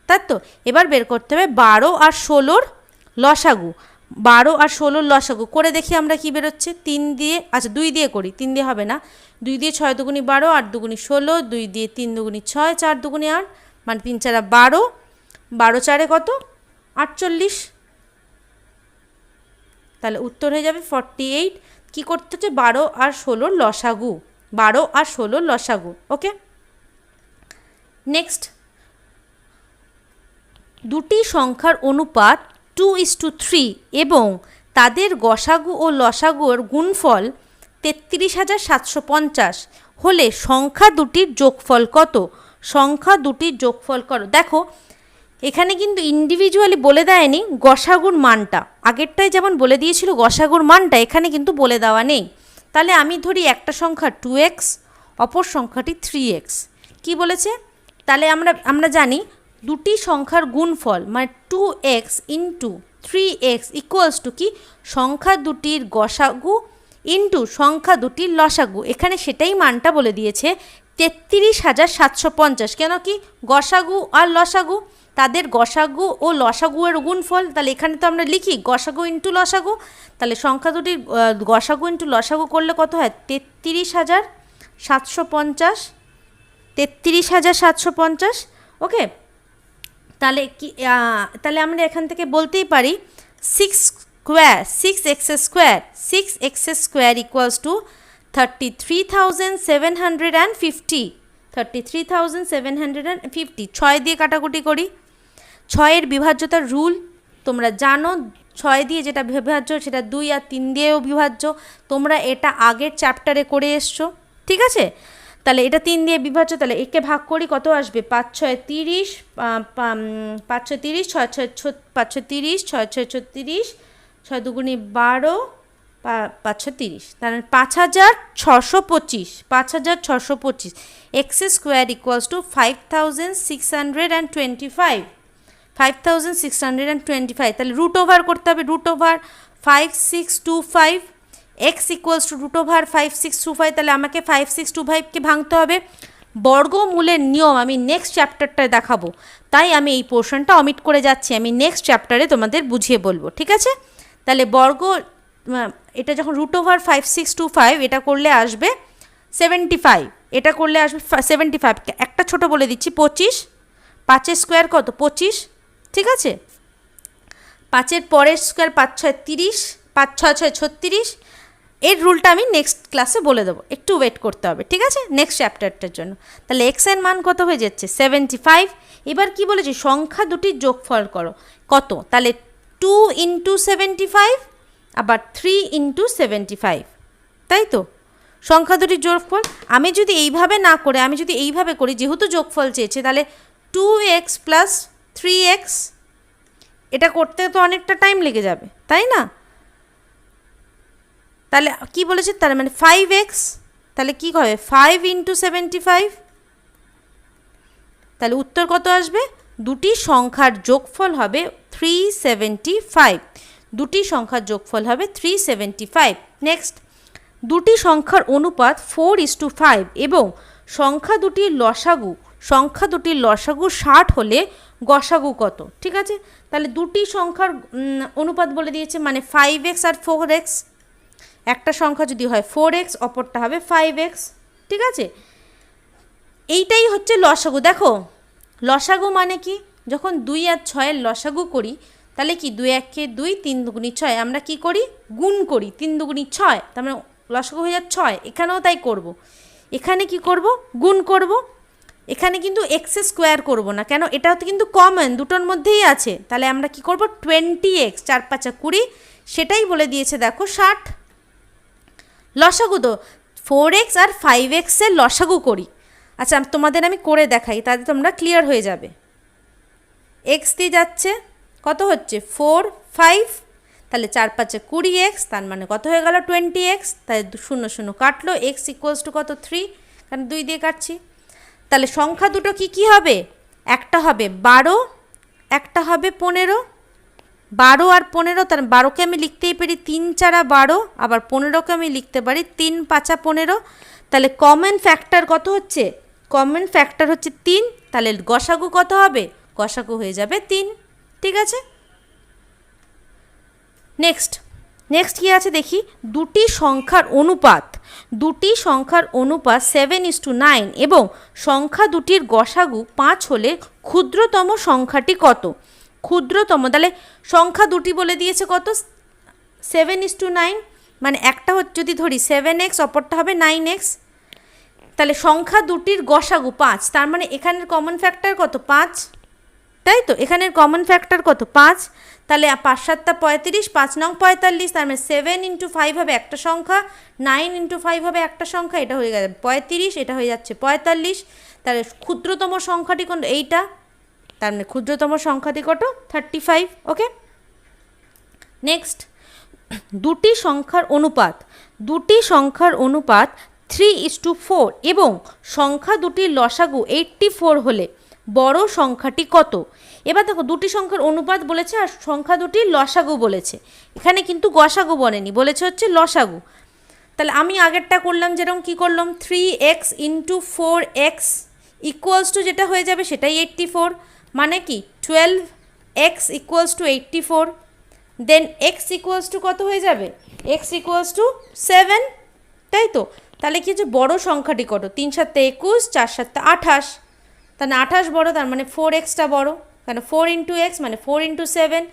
তাই তো। এবার বের করতে হবে 12 আর 16 লসাগু, 12 আর 16 লসাগু করে দেখি আমরা কি বেরোচ্ছে। 3 দিয়ে, আচ্ছা 2 দিয়ে করি, 3 দিয়ে হবে না, 2 দিয়ে 6 দুগুনি 12, 8 দুগুনি 16, 2 দিয়ে 3 দুগুনি 6, 4 দুগুনি 8, মানে 3 4 12, 12 4 কত 48, তাহলে উত্তর হয়ে যাবে 48। কী করতে হচ্ছে, 12 আর 16 লসাগু, 12 আর 16 লসাগু। ওকে, নেক্সট, দুটি সংখ্যার অনুপাত 2:3 এবং তাদের গসাগু ও লসাগুর গুণফল 33,750 হলে সংখ্যা দুটির যোগফল কত? সংখ্যা দুটির যোগফল করো। দেখো এখানে কিন্তু ইন্ডিভিজুয়ালি বলে দেয়নি গসাগুর মানটা, আগেরটায় যেমন বলে দিয়েছিল গসাগুর মানটা, এখানে কিন্তু বলে দেওয়া নেই। তাহলে আমি ধরি একটা সংখ্যা 2x, অপর সংখ্যাটি 3x, কি বলেছে, তাহলে আমরা জানি দুটি সংখ্যার গুণফল মানে 2x into 3x equals to কি, সংখ্যা দুটির গসাগু ইন্টু সংখ্যা দুটির লসাগু। এখানে সেটাই মানটা বলে দিয়েছে 33,750। কেন কি, গসাগু আর লসাগু, তাদের গসাগু ও লসাগুয়ের গুণফল। তাহলে এখানে তো আমরা লিখি গসাগু ইন্টু লসাগু, তাহলে সংখ্যা দুটির গসাগু ইন্টু লসাগু করলে কত হয়, 33,750। 33,750। ওকে, তাহলে কি, তাহলে আমরা এখান থেকে বলতেই পারি 6x স্কোয়ার ইকুয়ালস টু 33,750। 33,750। 6 দিয়ে কাটাকুটি করি। 6-এর বিভাজ্যতার রুল তোমরা জানো, 6 দিয়ে যেটা বিভাজ্য সেটা 2 আর 3 দিয়েও বিভাজ্য। তোমরা এটা আগের চ্যাপ্টারে করে এসছো, ঠিক আছে। তাহলে এটা 3 দিয়ে বিভাজ্য, তাহলে একে ভাগ করি, কত আসবে, 5 6 30, 5 6 30, 6 6 5 6 30, 6 6 36, 6 দুগুণে 12, 5 6 30, তাহলে 5,625। 5,625 এক্স স্কোয়ার ইকুয়ালস টু 5,625। 5,625, তাহলে রুট ওভার করতে হবে, root over 5625, x equals to root over 5625। তাহলে আমাকে 5625কে ভাঙতে হবে। বর্গমূলের নিয়ম আমি নেক্সট চ্যাপ্টারটায় দেখাবো, তাই আমি এই পোর্শনটা অমিট করে যাচ্ছি, আমি নেক্সট চ্যাপ্টারে তোমাদের বুঝিয়ে বলবো, ঠিক আছে। তাহলে এটা যখন রুট ওভার 5625, এটা করলে আসবে 75, এটা করলে আসবে 75। একটা ছোট বলে দিচ্ছি, 25, 5-এর স্কোয়ার কত, 25, ঠিক আছে। 5-এর পরের স্কোয়ার 5 6 30, 5 6 6 36। এর রুলটা আমি নেক্সট ক্লাসে বলে দেবো, একটু ওয়েট করতে হবে, ঠিক আছে, নেক্সট চ্যাপ্টারটার জন্য। তাহলে এক্স এর মান কত হয়ে যাচ্ছে, 75। এবার কি বলেছি, সংখ্যা দুটির যোগফল করো, কত, তাহলে 2 ইন্টু 75 আবার 3 ইন্টু 75, তাই তো। সংখ্যা দুটির যোগফল আমি যদি এইভাবে না করে আমি যদি এইভাবে করি, যেহেতু যোগফল চেয়েছে, তাহলে 2x প্লাস 3x, এটা করতে তো অনেকটা টাইম লেগে যাবে, তাই না। তাহলে কি বলেছে, তার মানে 5x, তাহলে কি হবে 5 ইন্টু 75, তাহলে উত্তর কত আসবে, দুটি সংখ্যার যোগফল হবে 375। দুটি সংখ্যার যোগফল হবে 375। নেক্সট, দুটি সংখ্যার অনুপাত 4:5 এবং সংখ্যা দুটির লসাগু 60 হলে গসাগু কত, ঠিক আছে। তাহলে দুটি সংখ্যার অনুপাত বলে দিয়েছে, মানে 5x আর 4x। একটা সংখ্যা যদি হয় 4x, অপরটা হবে 5x, ঠিক আছে। এইটাই হচ্ছে লসাগু। দেখো লসাগু মানে কি, যখন 2 আর 6-এর লসাগু করি, তাহলে কি 2 1 2, 3 দুগুণি 6, আমরা কি করি, গুণ করি, 3 দুগুণি 6, তার মানে লসাগু হয়ে যাচ্ছে 6। এখানেও তাই করব, এখানে কি করব, গুণ করব। এখানে কিন্তু এক্স স্কোয়ার করব না, কেন, এটা তো কিন্তু কমন, দুটোর মধ্যেই আছে। তাহলে আমরা কি করব, 20x, 4 5 20, সেটাই বলে দিয়েছে দেখো 60। লসাগু তো 4x আর 5x এর লসাগু করি। আচ্ছা তোমাদের আমি করে দেখাই, তাতে তোমরা ক্লিয়ার হয়ে যাবে। x দিয়ে যাচ্ছে, কত হচ্ছে 4 5, তাহলে 4 5 20x, তার মানে কত হয়ে গেল 20x। তাহলে 0 0 কাটলো, x ইকুয়ালস টু কত 3, কারণ 2 দিয়ে কাটছি। তাহলে সংখ্যা দুটো কি হবে, একটা হবে 12, একটা হবে 15। 12 আর 15, তার 12কে আমি লিখতেই পারি 3 4 12, আবার 15কে আমি লিখতে পারি 3 5 15। তাহলে কমন ফ্যাক্টর কত হচ্ছে, কমন ফ্যাক্টর হচ্ছে 3, তাহলে গসাগু কত হবে, গসাগু হয়ে যাবে 3, ঠিক আছে। নেক্সট কি আছে দেখি, দুটি সংখ্যার অনুপাত 7:9 এবং সংখ্যা দুটির গসাগু 5 হলে ক্ষুদ্রতম সংখ্যাটি কত। ক্ষুদ্রতম, তাহলে সংখ্যা দুটি বলে দিয়েছে কত, 7:9, মানে একটা হচ্ছে যদি ধরি 7x, অপরটা হবে 9x। তাহলে সংখ্যা দুটির গসাগু 5, তার মানে এখানের কমন ফ্যাক্টর কত, 5, তাই তো। এখানের কমন ফ্যাক্টর কত, 5। তাহলে 5 7 35, 5 9 45, তার মানে 7 ইন্টু 5 হবে একটা সংখ্যা, 9 ইন্টু 5 হবে একটা সংখ্যা, এটা হয়ে যাবে 35, এটা হয়ে যাচ্ছে 45। তাহলে ক্ষুদ্রতম সংখ্যাটি কোন, এইটা, তার মানে ক্ষুদ্রতম সংখ্যাটি কত, 35। ওকে, নেক্সট, দুটি সংখ্যার অনুপাত 3:4 এবং সংখ্যা দুটির লসাগু 84 হলে বড় সংখ্যাটি কত? এবার দেখো দুটি সংখ্যার অনুপাত বলেছে আর সংখ্যা দুটির লসাগু বলেছে, এখানে কিন্তু গসাগু বলেনি, বলেছে হচ্ছে লসাগু। তাহলে আমি আগেরটা করলাম যেরকম, কি করলাম, 3x × 4x ইকুয়ালস টু যেটা হয়ে যাবে সেটাই 84, মানে কি 12x = 84, then x equals to কত হয়ে যাবে, x = 7, তাই তো? তাহলে কি হচ্ছে বড় সংখ্যাটি কত? 3 × 7 = 21, 4 × 7 = 28, তাহলে 28 বড়, তার মানে 4xটা বড়, কেন 4 × x মানে 4 × 7,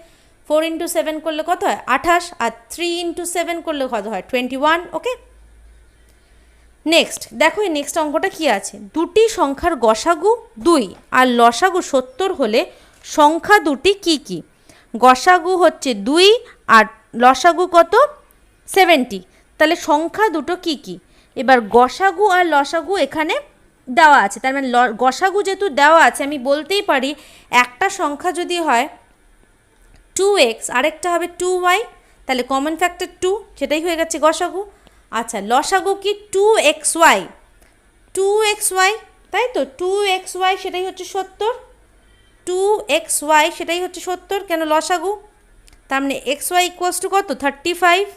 4 × 7 করলে কত হয় 28, আর 3 × 7 করলে কত হয় 21। ওকে, নেক্সট দেখো এই নেক্সট অঙ্কটা কি আছে, দুটি সংখ্যার গসাগু 2 আর লসাগু 70 হলে সংখ্যা দুটি কি কি? গসাগু হচ্ছে 2 আর লসাগু কত 70, তাহলে সংখ্যা দুটো কি কি? এবার গসাগু আর লসাগু এখানে দেওয়া আছে, তার মানে গসাগু যেহেতু দেওয়া আছে আমি বলতেই পারি একটা সংখ্যা যদি হয় 2x আরেকটা হবে 2y, তাহলে কমন ফ্যাক্টর 2, সেটাই হয়ে গেছে গসাগু। আচ্ছা লসাগু কি 2xy, 2xy তাই তো, 2xy সেটাই হচ্ছে 70, 2xy সেটাই হচ্ছে 70, কেন লসাগু, তার মানে xy = কত 35,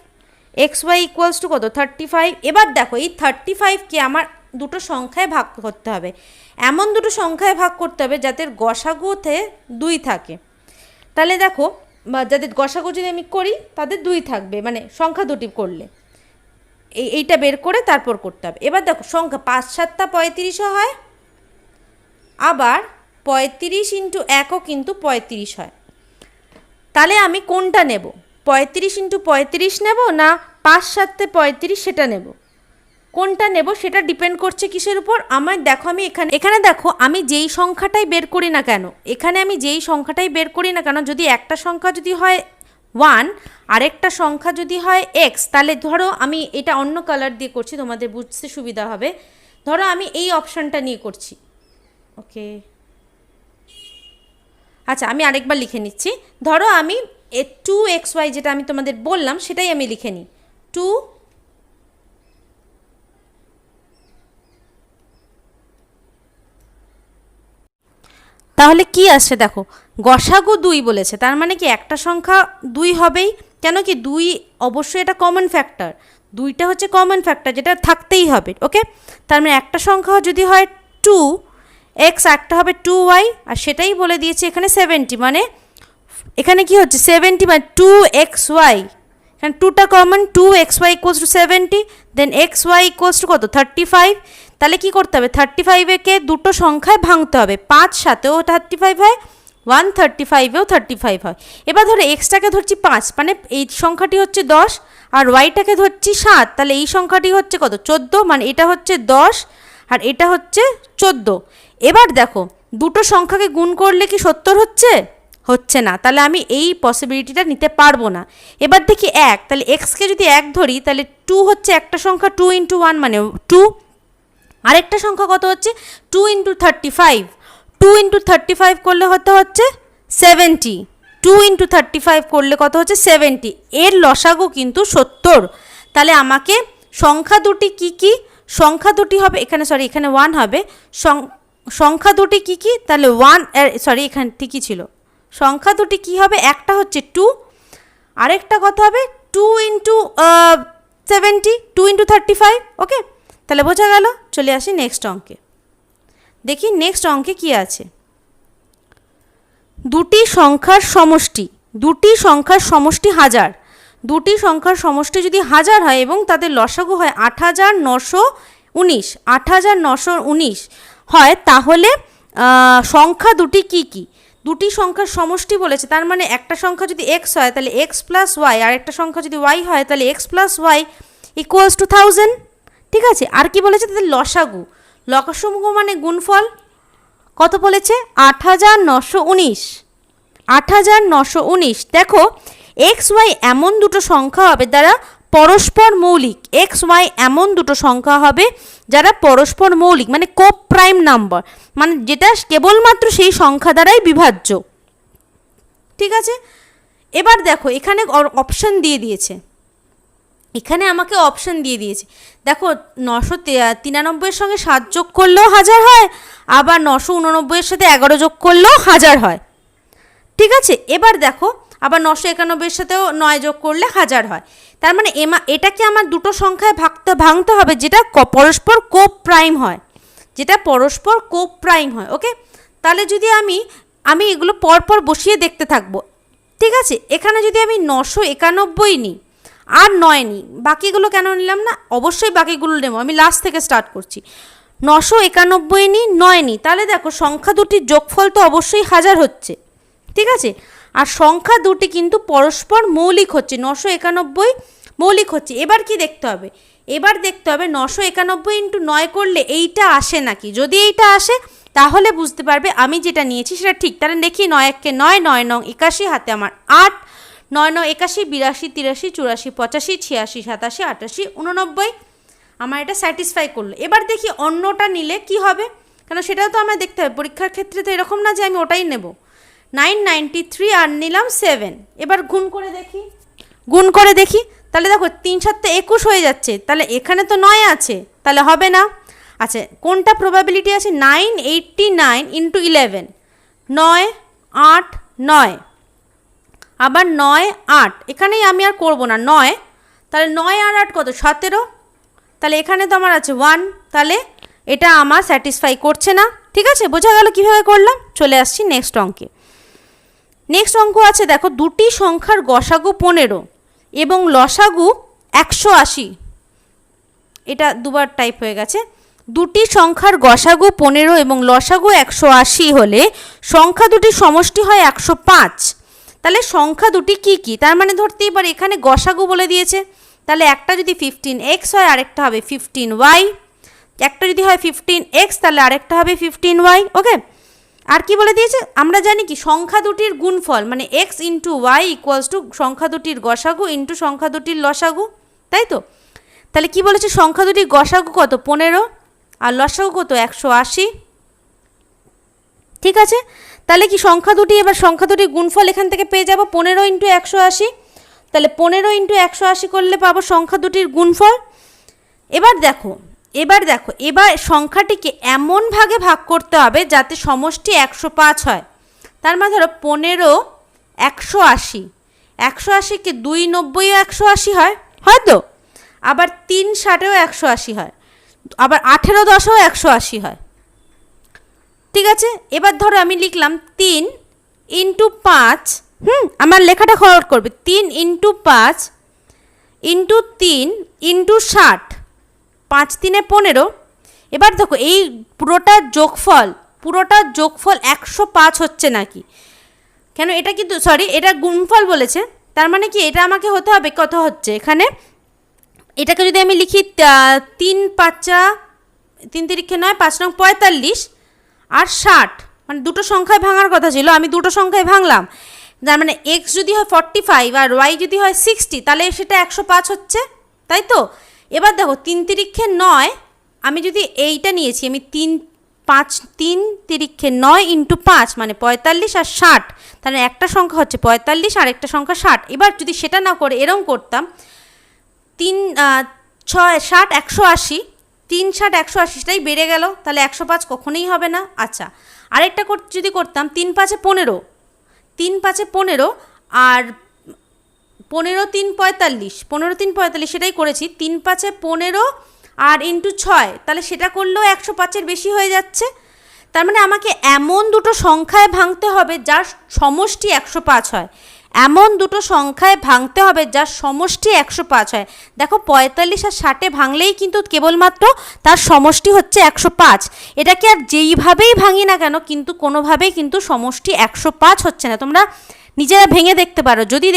xy = কত 35। এবার দেখো এই 35কে আমার দুটো সংখ্যায় ভাগ করতে হবে, এমন দুটো সংখ্যায় ভাগ করতে হবে যাদের গসাগুতে 2 থাকে। তাহলে দেখো যাদের গসাগু যদি আমি করি তাদের 2 থাকবে, মানে সংখ্যা দুটি করলে এইটা বের করে তারপর করতে হবে। এবার দেখো সংখ্যা 5 × 7 = 35 হয়, আবার 35 × 1ও কিন্তু 35 হয়। তাহলে আমি কোনটা নেব, 35 × 35 নেব না 5 × 7 = 35 সেটা নেব? কোনটা নেব সেটা ডিপেন্ড করছে কিসের উপর, আমার দেখো আমি এখানে দেখো আমি যেই সংখ্যাটাই বের করি না কেন, এখানে আমি যেই সংখ্যাটাই বের করি না কেন, যদি একটা সংখ্যা যদি হয় 1 আরেকটা সংখ্যা যদি হয় x, তাহলে ধরো আমি এটা অন্য কালার দিয়ে করছি তোমাদের বুঝতে সুবিধা হবে, ধরো আমি এই অপশানটা নিয়ে করছি। ওকে, আচ্ছা আমি আরেকবার লিখে নিচ্ছি, ধরো আমি 2xy যেটা আমি তোমাদের বললাম সেটাই আমি লিখে নিই, 2 তাহলে কি আসছে দেখো গসাগু 2 বলেছে, তার মানে কি একটা সংখ্যা 2 হবেই, কেন কি 2 অবশ্যই এটা কমন ফ্যাক্টর, 2টা হচ্ছে কমন ফ্যাক্টর যেটা থাকতেই হবে। ওকে, তার মানে একটা সংখ্যা যদি হয় 2x একটা হবে 2y, আর সেটাই বলে দিয়েছে এখানে 70, মানে এখানে কি হচ্ছে 70 মানে 2xy, এখানে 2টা কমন, 2xy = 70, দেন xy = কত 35, তাহলে কি করতে হবে 35কে দুটো সংখ্যায় ভাঙতে হবে, 5 × 7 ও 35 হয়, 135 35 হয়। এবার ধরো এক্সটাকে ধরছি 5, মানে এই সংখ্যাটি হচ্ছে 10, আর ওয়াইটাকে ধরছি 7, তাহলে এই সংখ্যাটি হচ্ছে কত 14, মানে এটা হচ্ছে 10 আর এটা হচ্ছে 14। এবার দেখো দুটো সংখ্যাকে গুণ করলে কি 70 হচ্ছে না, তাহলে আমি এই পসিবিলিটিটা নিতে পারবো না। এবার দেখি 1, তাহলে এক্সকে যদি 1 ধরি তাহলে 2 হচ্ছে একটা সংখ্যা, 2 × 1 মানে 2, আরেকটা সংখ্যা কত হচ্ছে 2 × 35, 2 × 35 করলে হচ্ছে 70, 2 × 35 করলে কত হচ্ছে 70, এর লসাগু কিন্তু 70। তাহলে আমাকে সংখ্যা দুটি কি কি, সংখ্যা দুটি হবে এখানে, সরি এখানে 1 হবে, সংখ্যা দুটি কি কি, তাহলে 1 সরি এখানে ঠিকই ছিল, সংখ্যা দুটি কি হবে, একটা হচ্ছে 2, আরেকটা কত হবে 2 × 70, 2 × 35। ওকে, তাহলে বোঝা গেল। চলে আসি নেক্সট অঙ্কে, দেখি নেক্সট অঙ্কে কি আছে, দুটি সংখ্যার সমষ্টি, দুটি সংখ্যার সমষ্টি 1000, দুটি সংখ্যার সমষ্টি যদি 1000 হয় এবং তাদের লসাগু হয় 8919, 8919 হয়, তাহলে সংখ্যা দুটি কি কি? দুটি সংখ্যার সমষ্টি বলেছে, তার মানে একটা সংখ্যা যদি x হয় তাহলে x + y, আর একটা সংখ্যা যদি y হয় তাহলে x + y = 1000। ঠিক আছে, আর কি বলেছে তাদের লসাগু, লসাগু মানে গুণফল, কত বলেছে 8919, 8919। দেখো এক্স ওয়াই এমন দুটো সংখ্যা হবে যারা পরস্পর মৌলিক, এক্স ওয়াই এমন দুটো সংখ্যা হবে যারা পরস্পর মৌলিক, মানে কো প্রাইম নাম্বার, মানে যেটা কেবলমাত্র সেই সংখ্যা দ্বারাই বিভাজ্য। ঠিক আছে, এবার দেখো এখানে অপশন দিয়ে দিয়েছে, এখানে আমাকে অপশান দিয়ে দিয়েছে, দেখো 993-এর সঙ্গে 7 যোগ করলেও 1000 হয়, আবার 989-এর সাথে 11 যোগ করলেও 1000 হয়। ঠিক আছে, এবার দেখো আবার 991-এর সাথেও 9 যোগ করলে 1000 হয়। তার মানে এটাকে আমার দুটো সংখ্যায় ভাঙতে হবে যেটা পরস্পর কোপ প্রাইম হয়, যেটা পরস্পর কোপ প্রাইম হয়। ওকে, তাহলে যদি আমি এগুলো পরপর বসিয়ে দেখতে থাকবো। ঠিক আছে, এখানে যদি আমি 991 নিই আর 9 নিই, বাকিগুলো কেন নিলাম না, অবশ্যই বাকিগুলো নেব, আমি লাস্ট থেকে স্টার্ট করছি। 991 নিই, 9 নিই, তাহলে দেখো সংখ্যা দুটির যোগফল তো অবশ্যই 1000 হচ্ছে। ঠিক আছে, আর সংখ্যা দুটি কিন্তু পরস্পর মৌলিক হচ্ছে, 991 মৌলিক হচ্ছে। এবার কি দেখতে হবে, এবার দেখতে হবে 991 ইন্টু 9 করলে এইটা আসে নাকি। যদি এইটা আসে তাহলে বুঝতে পারবে আমি যেটা নিয়েছি সেটা ঠিক। তাহলে দেখি 9 1 কে 9, 9 9 81, হাতে আমার 8, 9 9 81, 82 83 84 85 86 87 88 89, আমার এটা স্যাটিসফাই করলো। এবার দেখি অন্যটা নিলে কি হবে, কেন সেটাও তো আমার দেখতে হবে। পরীক্ষার ক্ষেত্রে তো এরকম না যে আমি ওটাই নেব। 993 আর নিলাম 7, এবার গুণ করে দেখি, তাহলে দেখো 3 7 21 হয়ে যাচ্ছে, তাহলে এখানে তো 9 আছে, তাহলে হবে না। আচ্ছা, কোনটা প্রবাবিলিটি আছে, 989 ইন্টু 11, 9 8 9, আবার 9 8, এখানেই আমি আর করবো না 9, তাহলে 9 আর 8 কত, 17, তাহলে এখানে তো আমার আছে 1, তাহলে এটা আমার স্যাটিসফাই করছে না। ঠিক আছে, বোঝা গেল কীভাবে করলাম। চলে আসছি নেক্সট অঙ্কে। নেক্সট অঙ্ক আছে, দেখো দুটি সংখ্যার গসাগু 15 এবং লসাগু 180, এটা দুবার টাইপ হয়ে গেছে। দুটি সংখ্যার গসাগু 15 এবং লসাগু 180 হলে সংখ্যা দুটির সমষ্টি হয় 105। তাহলে সংখ্যা দুটি কি কি, তার মানে ধরতেই পারে এখানে গসাগু বলে দিয়েছে, তাহলে একটা যদি 15x হয় আরেকটা হবে 15y, একটা যদি হয় 15x তাহলে আরেকটা হবে 15y। ওকে, আর কি বলে দিয়েছে, আমরা জানি কি সংখ্যা দুটির গুণফল মানে x into y equals to সংখ্যা দুটির গসাগু ইন্টু সংখ্যা দুটির লসাগু, তাই তো। তাহলে কি বলেছে, সংখ্যা দুটির গসাগু কত 15 আর লসাগু কত 180। ঠিক আছে, তাহলে কি সংখ্যা দুটির গুণফল এখান থেকে পেয়ে যাব 15 ইন্টু 180, তাহলে 15 ইন্টু 180 করলে পাবো সংখ্যা দুটির গুণফল। এবার দেখো এবার সংখ্যাটিকে এমন ভাগে ভাগ করতে হবে যাতে সমষ্টি 105 হয়। তার মানে ধরো 15 180, 180কে 2 90 180 হয়, হয়তো আবার 3 60-ও 180 হয়, আবার 18 10-ও 180 হয়। ঠিক আছে, এবার ধরো আমি লিখলাম 3 ইন্টু 5, আমার লেখাটা খরচ করবে 3 ইন্টু 5 ইন্টু 3 ইন্টু 60, 5 3 15। এবার দেখো এই পুরোটার যোগফল 105 হচ্ছে নাকি, কেন এটা কিন্তু এটা গুণফল বলেছে, তার মানে কি এটা আমাকে হতে হবে কত হচ্ছে এখানে, এটাকে যদি আমি লিখি 3 5 3 তিরিক্ষে 9 5 9 45 আর 60, মানে দুটো সংখ্যায় ভাঙার কথা ছিল, আমি দুটো সংখ্যায় ভাঙলাম, যার মানে x যদি হয় 45 আর y যদি হয় 60 তাহলে সেটা 105 হচ্ছে, তাই তো। এবার দেখো 3 তিরিক্ষে 9, আমি যদি এইটা নিয়েছি, আমি 3 তিরিক্ষে 9 ইন্টু 5 মানে 45 আর 60, তাহলে একটা সংখ্যা হচ্ছে 45 আর একটা সংখ্যা 60। এবার যদি সেটা না করে এরকম করতাম 3 6 60 180, 3 60 180, সেটাই বেড়ে গেল, তাহলে 105 কখনোই হবে না। আচ্ছা, আরেকটা যদি করতাম 3 5 15, 3 5 15 আর 15 3 45, 15 3 45 সেটাই করেছি, 3 5 15 আর ইন্টু 6, তাহলে সেটা করলেও 105-এর বেশি হয়ে যাচ্ছে। তার মানে আমাকে এমন দুটো সংখ্যায় ভাঙতে হবে যার সমষ্টি 105 হয়, এমন দুটো সংখ্যায় ভাঙতে হবে যার সমষ্টি 105 হয়। দেখো 45 আর 60-এ ভাঙলেই কিন্তু কেবলমাত্র তার সমষ্টি হচ্ছে 105, এটাকে আর যেইভাবেই ভাঙি না কেন কিন্তু কোনোভাবেই কিন্তু সমষ্টি 105 হচ্ছে না। তোমরা নিজেরা ভেঙে দেখতে পারো, যদি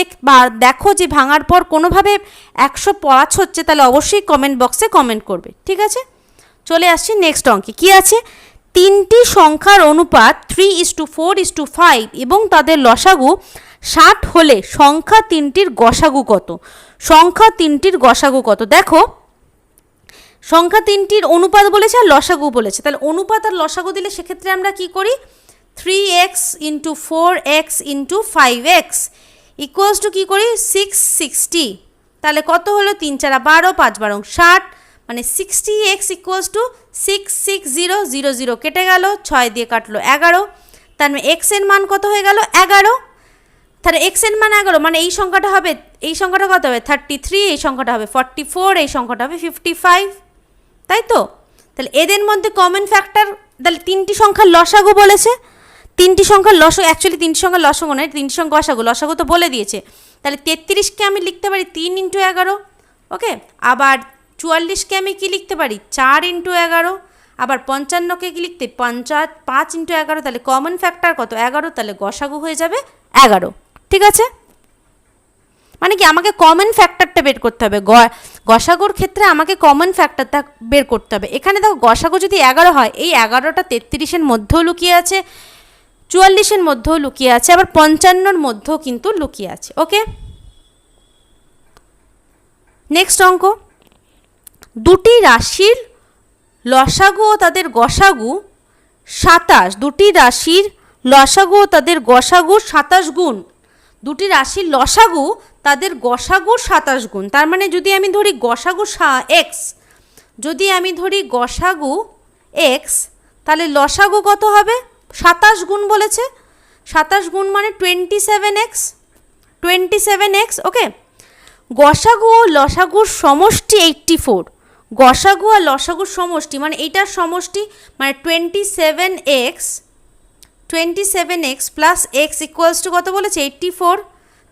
দেখো যে ভাঙার পর কোনোভাবে 105 হচ্ছে তাহলে অবশ্যই কমেন্ট বক্সে কমেন্ট করবে। ঠিক আছে, চলে আসছি নেক্সট অঙ্কে। কি আছে, তিনটি সংখ্যার অনুপাত 3:4:5 এবং তাদের লসাগু 60 হলে সংখ্যা তিনটির গসাগু কত। সংখ্যা তিনটির গসাগু কত, দেখো সংখ্যা তিনটির অনুপাত বলেছে আর লসাগু বলেছে, তাহলে অনুপাত আর লসাগু দিলে সেক্ষেত্রে আমরা কি করি, 3x into 4x into 5x equals to কী করি 660, তাহলে কত হলো 3 4 12 5 12 60, মানে 60x ইকুয়ালস টু 66000 কেটে গেল, 6 দিয়ে কাটলো 11, তার মানে x এর মান কত হয়ে গেল 11। তাহলে x এর মান 11 মানে এই সংখ্যাটা হবে, এই সংখ্যাটা কত হবে 33, এই সংখ্যাটা হবে 44, এই সংখ্যাটা হবে 55, তাই তো? তাহলে এদের মধ্যে কমন ফ্যাক্টর, তাহলে তিনটি সংখ্যার লসাগু বলেছে, তিনটি সংখ্যার লসাগু, অ্যাকচুয়ালি তিনটি সংখ্যার লসাগু নয়, তিনটি সংখ্যা লসাগু, লসাগু তো বলে দিয়েছে। তাহলে 33কে আমি লিখতে পারি 3 × 11, ওকে। আবার 44কে আমি কি লিখতে পারি 4 × 11, আবার 55কে কি লিখতে 5 × 11, তাহলে কমন ফ্যাক্টর কত 11, তাহলে গসাগু হয়ে যাবে 11, ঠিক আছে? মানে কি আমাকে কমন ফ্যাক্টরটা বের করতে হবে, গসাগুর ক্ষেত্রে আমাকে কমন ফ্যাক্টরটা বের করতে হবে। এখানে দেখো গসাগু যদি 11 হয়, এই 11টা 33-এর মধ্যেও লুকিয়ে আছে, 44-এর মধ্যেও লুকিয়ে আছে, আবার 55-র মধ্যেও কিন্তু লুকিয়ে আছে, ওকে। নেক্সট অঙ্ক, দুটি রাশির লসাগু ও তাদের গসাগু 27, দুটি রাশির লসাগু ও তাদের গসাগু 27 গুণ, দুটি রাশির লসাগু তাদের গসাগু 27 গুণ। তার মানে যদি আমি ধরি গসাগু x, যদি আমি ধরি গসাগু x, তাহলে লসাগু কত হবে 27 গুণ বলেছে, 27 গুণ মানে 27x, ওকে। গসাগু ও লসাগুর সমষ্টি 84, গসাগু আর লসাগুর সমষ্টি মানে এইটার সমষ্টি মানে 27x plus x equals to কত বলেছে 84,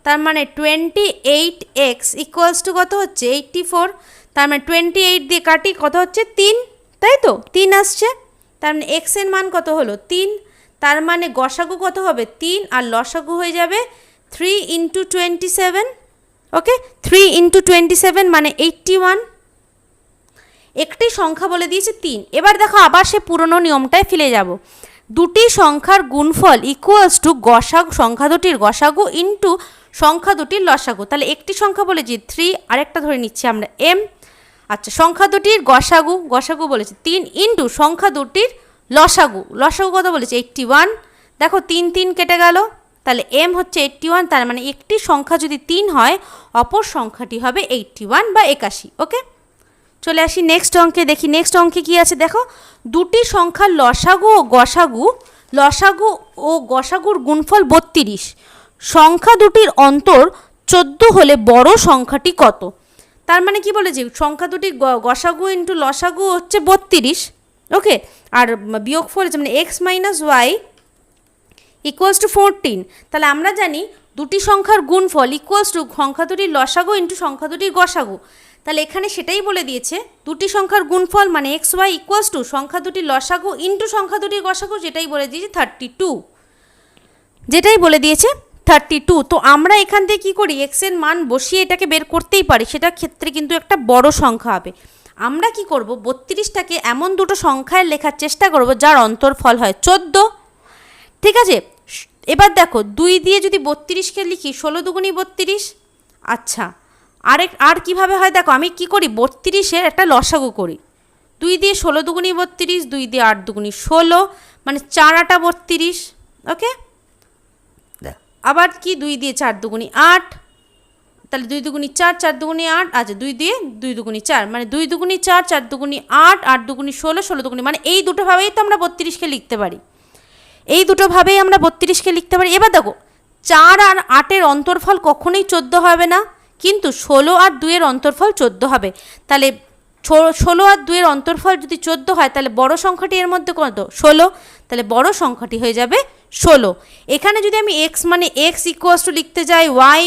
তার মানে 28x ইকুয়ালস টু কত হচ্ছে 84, তার মানে 28 দিয়ে কাটি কত হচ্ছে 3, তাই তো 3 আসছে। তার মানে x এর মান কত হলো 3, তার মানে গসাগু কত হবে 3 আর লসাগু হয়ে যাবে 3 × 27, ওকে। 3 × 27 মানে 81, একটি সংখ্যা বলে দিয়েছে 3। এবার দেখো আবার সে পুরনো নিয়মটায় ফিরে যাব, দুটি সংখ্যার গুণফল ইকুয়ালস টু গসাগু, সংখ্যা দুটির গসাগু ইন্টু সংখ্যা দুটির লসাগু। তাহলে একটি সংখ্যা বলেছি 3, আরেকটা ধরে নিচ্ছি আমরা m, আচ্ছা সংখ্যা দুটির গসাগু, গসাগু বলেছে 3 ইন্টু সংখ্যা দুটির লসাগু, লসাগু কত বলেছে 81, দেখো 3 3 কেটে গেল, তাহলে m হচ্ছে 81, তার মানে একটি সংখ্যা যদি 3 হয় অপর সংখ্যাটি হবে 81 বা 81, ওকে। চলে আসি নেক্সট অঙ্কে, দেখি নেক্সট অঙ্কে কি আছে। দেখো দুটি সংখ্যার লসাগু ও গসাগু, লসাগু ও গসাগুর গুণফল 32, সংখ্যা দুটির অন্তর 14 হলে বড় সংখ্যাটি কত? তার মানে কি বলেছে সংখ্যা দুটির গসাগু ইন্টু লসাগু হচ্ছে 32, ওকে। আর বিয়োগফল মানে x - y ইকুয়ালস টু 14, তাহলে আমরা জানি দুটি সংখ্যার গুণফল ইকুয়ালস টু সংখ্যা দুটির লসাগু ইন্টু সংখ্যা দুটির গসাগু, তাহলে এখানে সেটাই বলে দিয়েছে দুটি সংখ্যার গুণফল মানে xy ইকুয়ালস টু সংখ্যা দুটির লসাগু ইন্টু সংখ্যা দুটির গসাগু, যেটাই বলে দিয়েছে 32, যেটাই বলে দিয়েছে 32। তো আমরা এখান থেকে কী করি x এর মান বসিয়ে এটাকে বের করতেই পারি, সেটার ক্ষেত্রে কিন্তু একটা বড় সংখ্যা হবে। আমরা কি করব 32টাকে এমন দুটো সংখ্যায় লেখার চেষ্টা করব যার অন্তরফল হয় 14, ঠিক আছে। এবার দেখো 2 দিয়ে যদি 32কে লিখি 16 দুগুণী 32, আচ্ছা আর কিভাবে হয় দেখো, আমি কি করি 32-এর একটা লসাগু করি, 2 দিয়ে 16 দুগুণী 32, 2 দিয়ে 8 দুগুণী 16, মানে 4 8 32, ওকে। আবার কি 2 দিয়ে 4 দুগুণী 8, তাহলে 2 দুগুণী 4, 4 দুগুণী 8, আচ্ছা 2 দিয়ে 2 দুগুণী 4, মানে 2 দুগুণী 4, 4 দুগুণী 8, 8 দুগুণী 16, 16 দুগুণী, মানে এই দুটোভাবেই তো আমরা 32কে লিখতে পারি, এই দুটোভাবেই আমরা 32কে লিখতে পারি। এবার দেখো 4 আর 8-এর অন্তর্ফল কখনোই 14 হবে না, কিন্তু 16 আর 2-এর অন্তর্ফল 14 হবে। তাহলে 16 আর 2-এর অন্তর্ফল যদি 14 হয় তাহলে বড় সংখ্যাটি এর মধ্যে কত 16, তাহলে বড় সংখ্যাটি হয়ে যাবে 16। এখানে যদি আমি x মানে x ইকুয়ালস টু লিখতে যাই y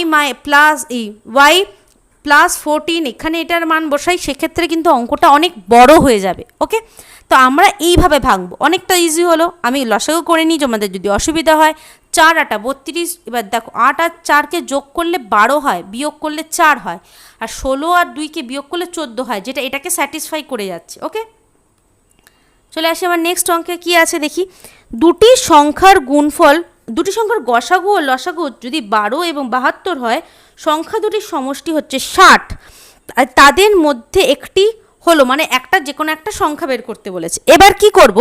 প্লাস 14, এখানে এটার মান বসাই, সেক্ষেত্রে কিন্তু অঙ্কটা অনেক বড় হয়ে যাবে, ওকে। তো আমরা এইভাবে ভাঙবো, অনেকটা ইজি হলো। আমি লসাগু করে নিই, তোমাদের যদি অসুবিধা হয়। 4 8 32, এবার দেখো 8 আর 4কে যোগ করলে 12 হয়, বিয়োগ করলে 4 হয়, আর 16 আর 2কে বিয়োগ করলে 14 হয়, যেটা এটাকে স্যাটিসফাই করে যাচ্ছে, ওকে। চলে আসি আমার নেক্সট অঙ্কে কি আছে দেখি, দুটি সংখ্যার গুণফল, দুটি সংখ্যার গসাগু ও লসাগু যদি 12 এবং 72 হয়, সংখ্যা দুটির সমষ্টি হচ্ছে 60, আর তাদের মধ্যে একটি হলো, মানে একটা যে কোনো একটা সংখ্যা বের করতে বলেছে। এবার কি করব,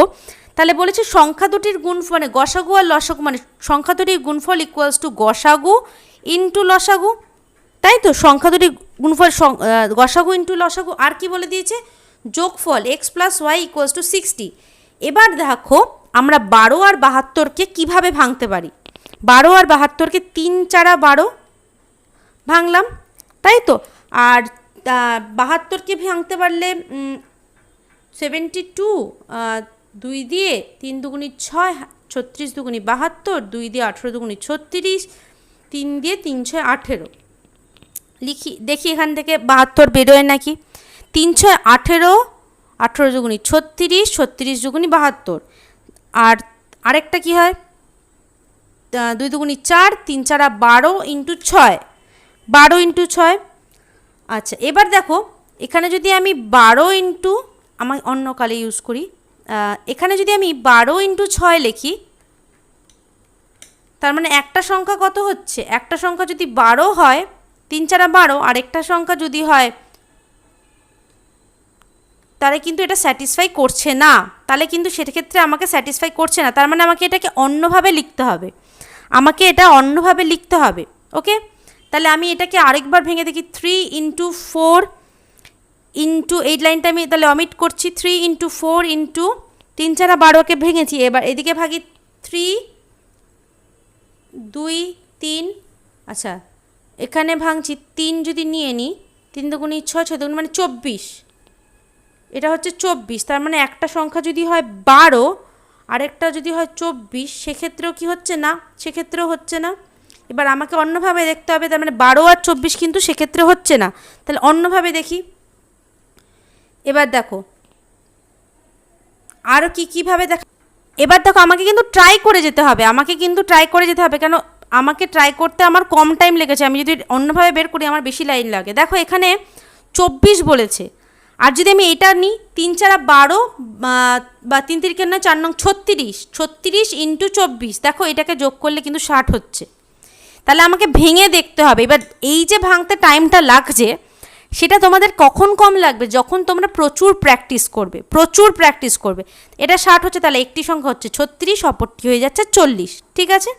তাহলে বলেছে সংখ্যা দুটির গুণফল মানে গসাগু আর লসাগু, মানে সংখ্যা দুটির গুণফল ইকুয়ালস টু গসাগু ইন্টু লসাগু, তাই তো সংখ্যা দুটি গুণফল গসাগু ইন্টু লসাগু। আর কি বলে দিয়েছে, যোগফল x plus y equals to 60। এবার দেখো আমরা 12 আর 72কে কীভাবে ভাঙতে পারি। 12 আর 72কে 3 4 12 ভাঙলাম, তাই তো। আর 72কে ভাঙতে পারলে 72, 2 দিয়ে 3 দুগুণি 6, 36 দুগুণি 72, 2 দিয়ে 18 দুগুণি 36, 3 দিয়ে 3 6 18। লিখি দেখি এখান থেকে 72 বেরোয় নাকি। 3 6 18, 18 দুগুণি 36, 36 দুগুণি 72। আর আরেকটা কি হয়, 2 দুগুণি 4, 3 4 12 ইন্টু 6, 12 ইন্টু 6। আচ্ছা এবার দেখো এখানে যদি আমি 12 ইন্টু, আমি অন্য কালে ইউজ করি, এখানে যদি আমি 12 ইন্টু 6 লিখি, তার মানে একটা সংখ্যা কত হচ্ছে, একটা সংখ্যা যদি 12 হয় 3 4 12, আর একটা সংখ্যা যদি হয়, তাহলে কিন্তু এটা স্যাটিসফাই করছে না, তাহলে কিন্তু সেক্ষেত্রে আমাকে স্যাটিসফাই করছে না, তার মানে আমাকে এটাকে অন্যভাবে লিখতে হবে, আমাকে এটা অন্যভাবে লিখতে হবে। ওকে, তাহলে আমি এটাকে আরেকবার ভেঙে দেখি। 3 ইন্টু 4 ইন্টু, এই লাইনটা আমি তাহলে অমিট করছি, 3 ইন্টু 4 ইন্টু 3 4 12কে ভেঙেছি। এবার এদিকে ভাগি 3 2 3, আচ্ছা এখানে ভাঙছি 3 যদি নিয়ে নিই, 3 দুগুণি 6, 6 দুগুণি মানে 24, এটা হচ্ছে 24। তার মানে একটা সংখ্যা যদি হয় 12 আরেকটা যদি হয় 24, সেক্ষেত্রেও কি হচ্ছে না, সেক্ষেত্রেও হচ্ছে না। এবার আমাকে অন্যভাবে দেখতে হবে, তার মানে 12 আর 24 কিন্তু সেক্ষেত্রে হচ্ছে না, তাহলে অন্যভাবে দেখি। এবার দেখো আরও কীভাবে দেখা, এবার দেখো আমাকে কিন্তু ট্রাই করে যেতে হবে, আমাকে কিন্তু ট্রাই করে যেতে হবে, কেন আমাকে ট্রাই করতে আমার কম টাইম লেগেছে, আমি যদি অন্যভাবে বের করি আমার বেশি লাইন লাগে। দেখো এখানে 24 বলেছে, আর যদি আমি এটা নিই 3 4 12 বা 3 3 9 4 9 36, 36 ইন্টু 24, দেখো এটাকে যোগ করলে কিন্তু 60 হচ্ছে। তাহলে আমাকে ভেঙে দেখতে হবে। এবার এই যে ভাঙতে টাইমটা লাগছে সেটা তোমাদের কখন কম লাগবে, যখন তোমরা প্রচুর প্র্যাকটিস করবে, প্রচুর প্র্যাকটিস করবে। এটা 60 হচ্ছে, তাহলে একটি সংখ্যা হচ্ছে 36, অপরটি হয়ে যাচ্ছে 40, ঠিক আছে।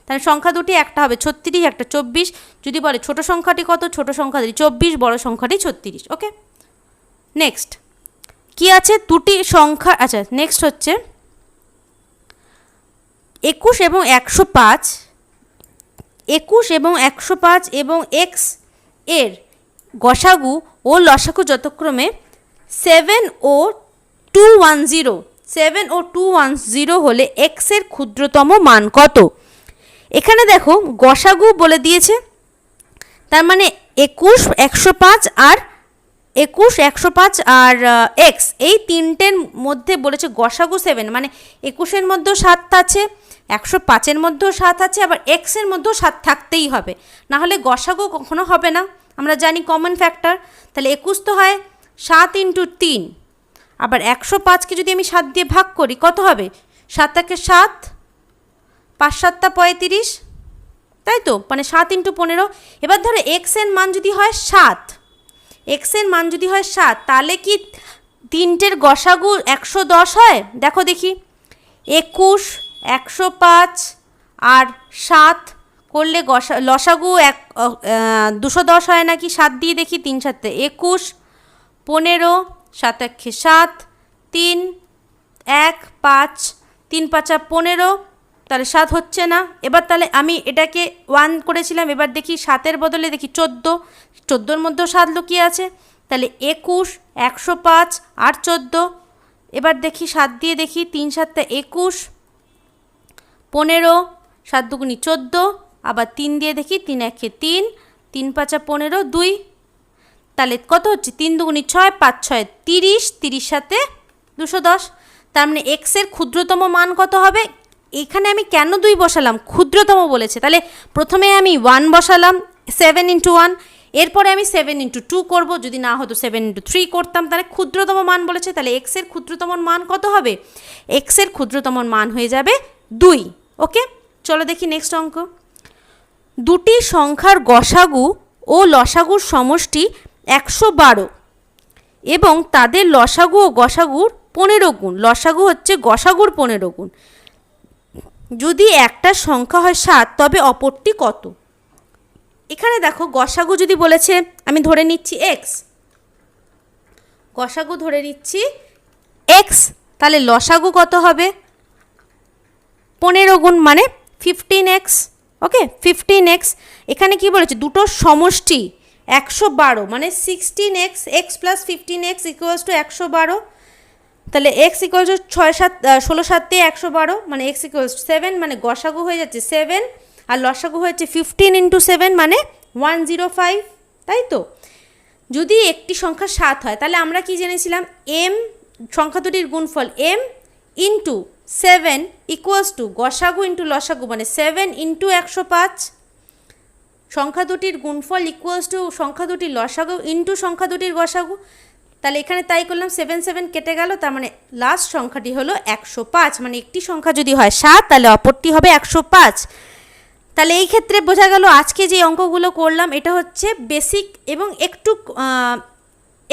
তাহলে সংখ্যা দুটি একটা হবে 36, একটা 24। যদি বলে ছোট সংখ্যাটি কত, ছোট সংখ্যাটি 24, বড় সংখ্যাটি 36। ওকে, নেক্সট কি আছে, দুটি সংখ্যা, আচ্ছা নেক্সট হচ্ছে 21 এবং 105, 21 এবং 105 এবং এক্স এর গসাগু ও লসাগু যথাক্রমে 7 ও 210, 7 ও 210 হলে এক্স এর ক্ষুদ্রতম মান কত। এখানে দেখো গসাগু বলে দিয়েছে, তার মানে 21 105 আর 21 105 আর এক্স, এই তিনটের মধ্যে বলেছে গসাগু 7, মানে 21-এর মধ্যেও 7 আছে, 105-এর মধ্যেও 7 আছে, আবার এক্সের মধ্যেও 7 থাকতেই হবে, না হলে গসাগু কখনো হবে না, আমরা জানি কমন ফ্যাক্টর। তাহলে 21 তো হয় 7 ইন্টু 3, আবার 105কে যদি আমি 7 দিয়ে ভাগ করি কত হবে, 7 থেকে 7, 5 7 35, তাই তো, মানে 7 ইন্টু 15। এবার ধরো এক্সের মান যদি হয় 7, এক্সের মান যদি হয় 7, তাহলে কি তিনটের গসাগু 110 হয়, দেখো দেখি। 21 105 আর 7 করলে লসাগু 210 হয় নাকি, 7 দিয়ে দেখি, 3 7 21, 15, 7 1 7, 3 1 5, 3 5 15, তাহলে 7 হচ্ছে না। এবার তাহলে আমি এটাকে 1 করেছিলাম, এবার দেখি 7-এর বদলে দেখি 14, 14-এর মধ্যেও 7 লুকিয়ে আছে, তাহলে 21 105 আর 14। এবার দেখি 7 দিয়ে দেখি, 3 7 21, 15, 7 দুগুণি 14, আবার 3 দিয়ে দেখি, 3 1 3, 3 5 15, 2, তাহলে কত হচ্ছে, 3 দুগুণি 6, 5 6 30, 30 সাথে 210। তার মানে এক্সের ক্ষুদ্রতম মান কত হবে। এখানে আমি কেন 2 বসালাম, ক্ষুদ্রতম বলেছে, তাহলে প্রথমে আমি 1 বসালাম, 7 ইন্টু 1, এরপরে আমি 7 ইন্টু 2 করবো, যদি না হতো 7 ইন্টু 3 করতাম, তাহলে ক্ষুদ্রতম মান বলেছে, তাহলে এক্সের ক্ষুদ্রতম মান কত হবে, এক্সের ক্ষুদ্রতম মান হয়ে যাবে 2। ওকে, চলো দেখি নেক্সট অঙ্ক। দুটি সংখ্যার গসাগু ও লসাগুর সমষ্টি 112 এবং তাদের লসাগু ও গসাগুর 15 গুণ, লসাগু হচ্ছে গসাগুর 15 গুণ। যদি একটা সংখ্যা হয় 7, তবে অপরটি কত। এখানে দেখো গসাগু যদি বলেছে, আমি ধরে নিচ্ছি এক্স, গসাগু ধরে নিচ্ছি এক্স, তাহলে লসাগু কত হবে? 15 গুণ মানে 15x। ওকে, 15x। এখানে কি বলেছে? দুটোর সমষ্টি 112 মানে 16x, x plus 15x equals to 112। তাহলে x ইকুয়ালস টু 16 7 112 মানে x ইকুয়ালস টু 7, মানে গসাগু হয়ে যাচ্ছে 7 আর লসাগু হয়েছে 15 ইন্টু 7 মানে 105, তাই তো? যদি একটি সংখ্যা 7 হয় তাহলে আমরা কি জেনেছিলাম? m সংখ্যা দুটির গুণফল m ইন্টু 7 ইকুয়ালস টু গসাগু ইন্টু লসাগু মানে 7 ইন্টু 105। সংখ্যা দুটির গুণফল ইকুয়ালস টু সংখ্যা দুটির লসাগু ইন্টু সংখ্যা দুটির গসাগু। তাহলে এখানে তাই করলাম, 7 7 কেটে গেল, তার মানে লাস্ট সংখ্যাটি হলো 105। মানে একটি সংখ্যা যদি হয় 7 তাহলে অপরটি হবে 105। তাহলে এই ক্ষেত্রে বোঝা গেল আজকে যে অঙ্কগুলো করলাম এটা হচ্ছে বেসিক এবং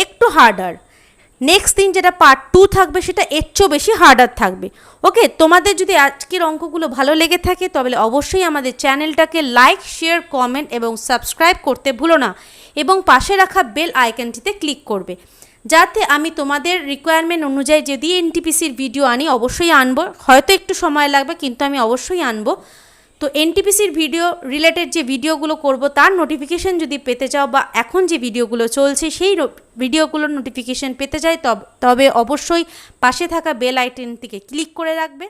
একটু হার্ডার। নেক্সট দিন যেটা পার্ট 2 থাকবে সেটা এর চেয়েও বেশি হার্ডার থাকবে। ওকে, তোমাদের যদি আজকের অঙ্কগুলো ভালো লেগে থাকে তবে অবশ্যই আমাদের চ্যানেলটাকে লাইক, শেয়ার, কমেন্ট এবং সাবস্ক্রাইব করতে ভুলো না এবং পাশে রাখা বেল আইকনটিতে ক্লিক করবে, যাতে আমি তোমাদের রিকোয়ারমেন্ট অনুযায়ী যদি এনটিপিসির ভিডিও আনি অবশ্যই আনবো। হয়তো একটু সময় লাগবে কিন্তু আমি অবশ্যই আনবো। তো এনটিপিসির ভিডিও রিলেটেড যে ভিডিওগুলো করব তার নোটিফিকেশান যদি পেতে চাও বা এখন যে ভিডিওগুলো চলছে সেই ভিডিওগুলোর নোটিফিকেশান পেতে চাই তবে অবশ্যই পাশে থাকা বেল আইকনটিকে ক্লিক করে রাখবে।